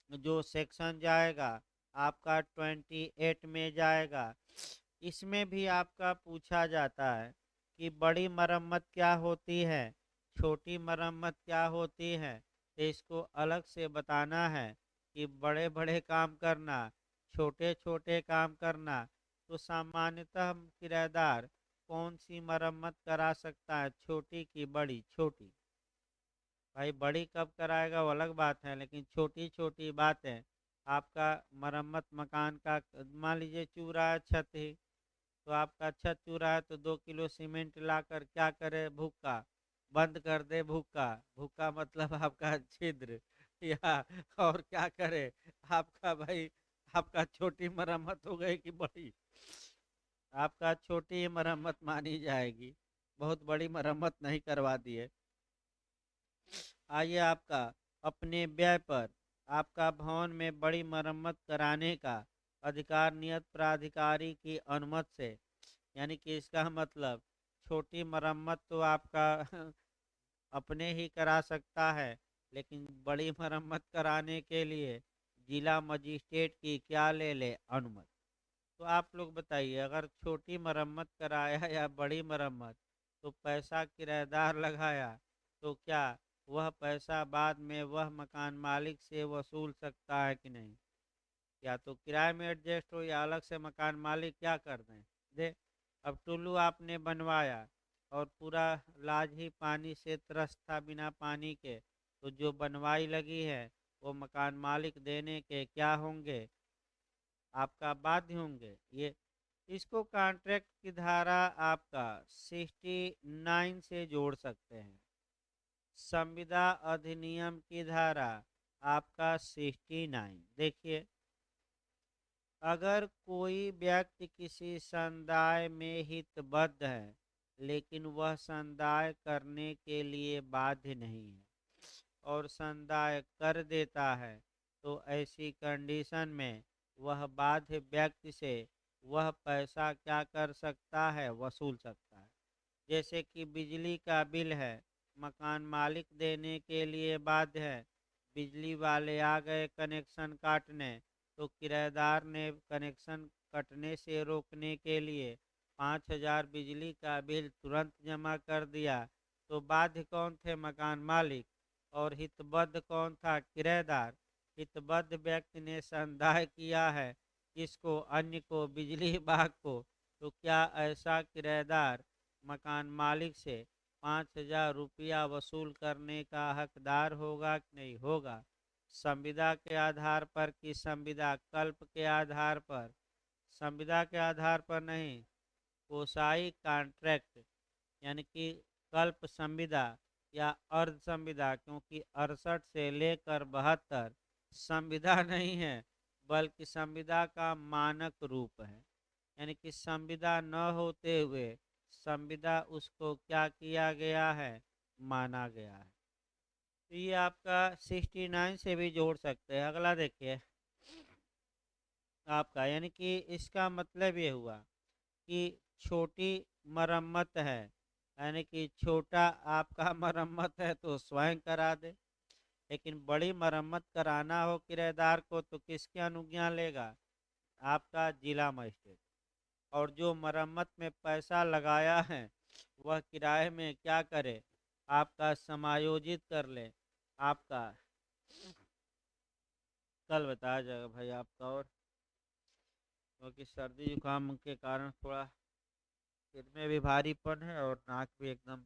जो सेक्शन जाएगा आपका 28 में जाएगा। इसमें भी आपका पूछा जाता है कि बड़ी मरम्मत क्या होती है, छोटी मरम्मत क्या होती है। तो इसको अलग से बताना है कि बड़े बड़े काम करना, छोटे छोटे काम करना। तो सामान्यतः किराएदार कौन सी मरम्मत करा सकता है, छोटी की बड़ी? छोटी। भाई बड़ी कब कराएगा वो अलग बात है, लेकिन छोटी छोटी बातें आपका मरम्मत मकान का, मान लीजिए चूरा है छत ही, तो आपका छत चूरा है तो 2 किलो सीमेंट लाकर क्या करे, भूका बंद कर दे, भूका भूका मतलब आपका छिद्र, या और क्या करे आपका भाई, आपका छोटी मरम्मत हो गई कि बड़ी? आपका छोटी ही मरम्मत मानी जाएगी, बहुत बड़ी मरम्मत नहीं करवा दिए। आइए, आपका अपने व्यय पर आपका भवन में बड़ी मरम्मत कराने का अधिकार नियत प्राधिकारी की अनुमति से। यानी कि इसका मतलब छोटी मरम्मत तो आपका अपने ही करा सकता है, लेकिन बड़ी मरम्मत कराने के लिए जिला मजिस्ट्रेट की क्या ले ले, अनुमति। तो आप लोग बताइए, अगर छोटी मरम्मत कराया या बड़ी मरम्मत, तो पैसा किराएदार लगाया, तो क्या वह पैसा बाद में वह मकान मालिक से वसूल सकता है कि नहीं? या तो किराए में एडजस्ट हो या अलग से मकान मालिक क्या कर दें, दे। अब टुल्लू आपने बनवाया और पूरा लाज ही पानी से त्रस्त था, बिना पानी के, तो जो बनवाई लगी है वो मकान मालिक देने के क्या होंगे, आपका बाध्य होंगे। ये इसको कॉन्ट्रैक्ट की धारा आपका 69 से जोड़ सकते हैं। संविदा अधिनियम की धारा आपका 69। देखिए, अगर कोई व्यक्ति किसी समुदाय में हितबद्ध है लेकिन वह समुदाय करने के लिए बाध्य नहीं है और समुदाय कर देता है, तो ऐसी कंडीशन में वह बाध्य व्यक्ति से वह पैसा क्या कर सकता है, वसूल सकता है। जैसे कि बिजली का बिल है, मकान मालिक देने के लिए बाध्य है, बिजली वाले आ गए कनेक्शन काटने, तो किराएदार ने कनेक्शन कटने से रोकने के लिए 5,000 बिजली का बिल तुरंत जमा कर दिया। तो बाध्य कौन थे, मकान मालिक, और हितबद्ध कौन था, किराएदार। हितबद्ध व्यक्ति ने संदाय किया है किसको, अन्य को, बिजली विभाग को। तो क्या ऐसा किराएदार मकान मालिक से 5,000 रुपया वसूल करने का हकदार होगा कि नहीं होगा? संविदा के आधार पर कि संविदा कल्प के आधार पर? संविदा के आधार पर नहीं, कोसाई कॉन्ट्रैक्ट, यानी कि कल्प संविदा या अर्ध संविदा, क्योंकि 68 से लेकर 72 संविदा नहीं है बल्कि संविदा का मानक रूप है। यानी कि संविदा न होते हुए संविदा उसको क्या किया गया है, माना गया है। तो ये आपका 69 से भी जोड़ सकते हैं। अगला देखिए आपका, यानी कि इसका मतलब ये हुआ कि छोटी मरम्मत है, यानी कि छोटा आपका मरम्मत है तो स्वयं करा दे, लेकिन बड़ी मरम्मत कराना हो किराएदार को तो किसकी अनुज्ञा लेगा, आपका जिला मजिस्ट्रेट। और जो मरम्मत में पैसा लगाया है वह किराए में क्या करे, आपका समायोजित कर ले, आपका कल बताया जाएगा भाई आपका। और क्योंकि सर्दी जुकाम के कारण थोड़ा सिर में भी भारीपन है और नाक भी एकदम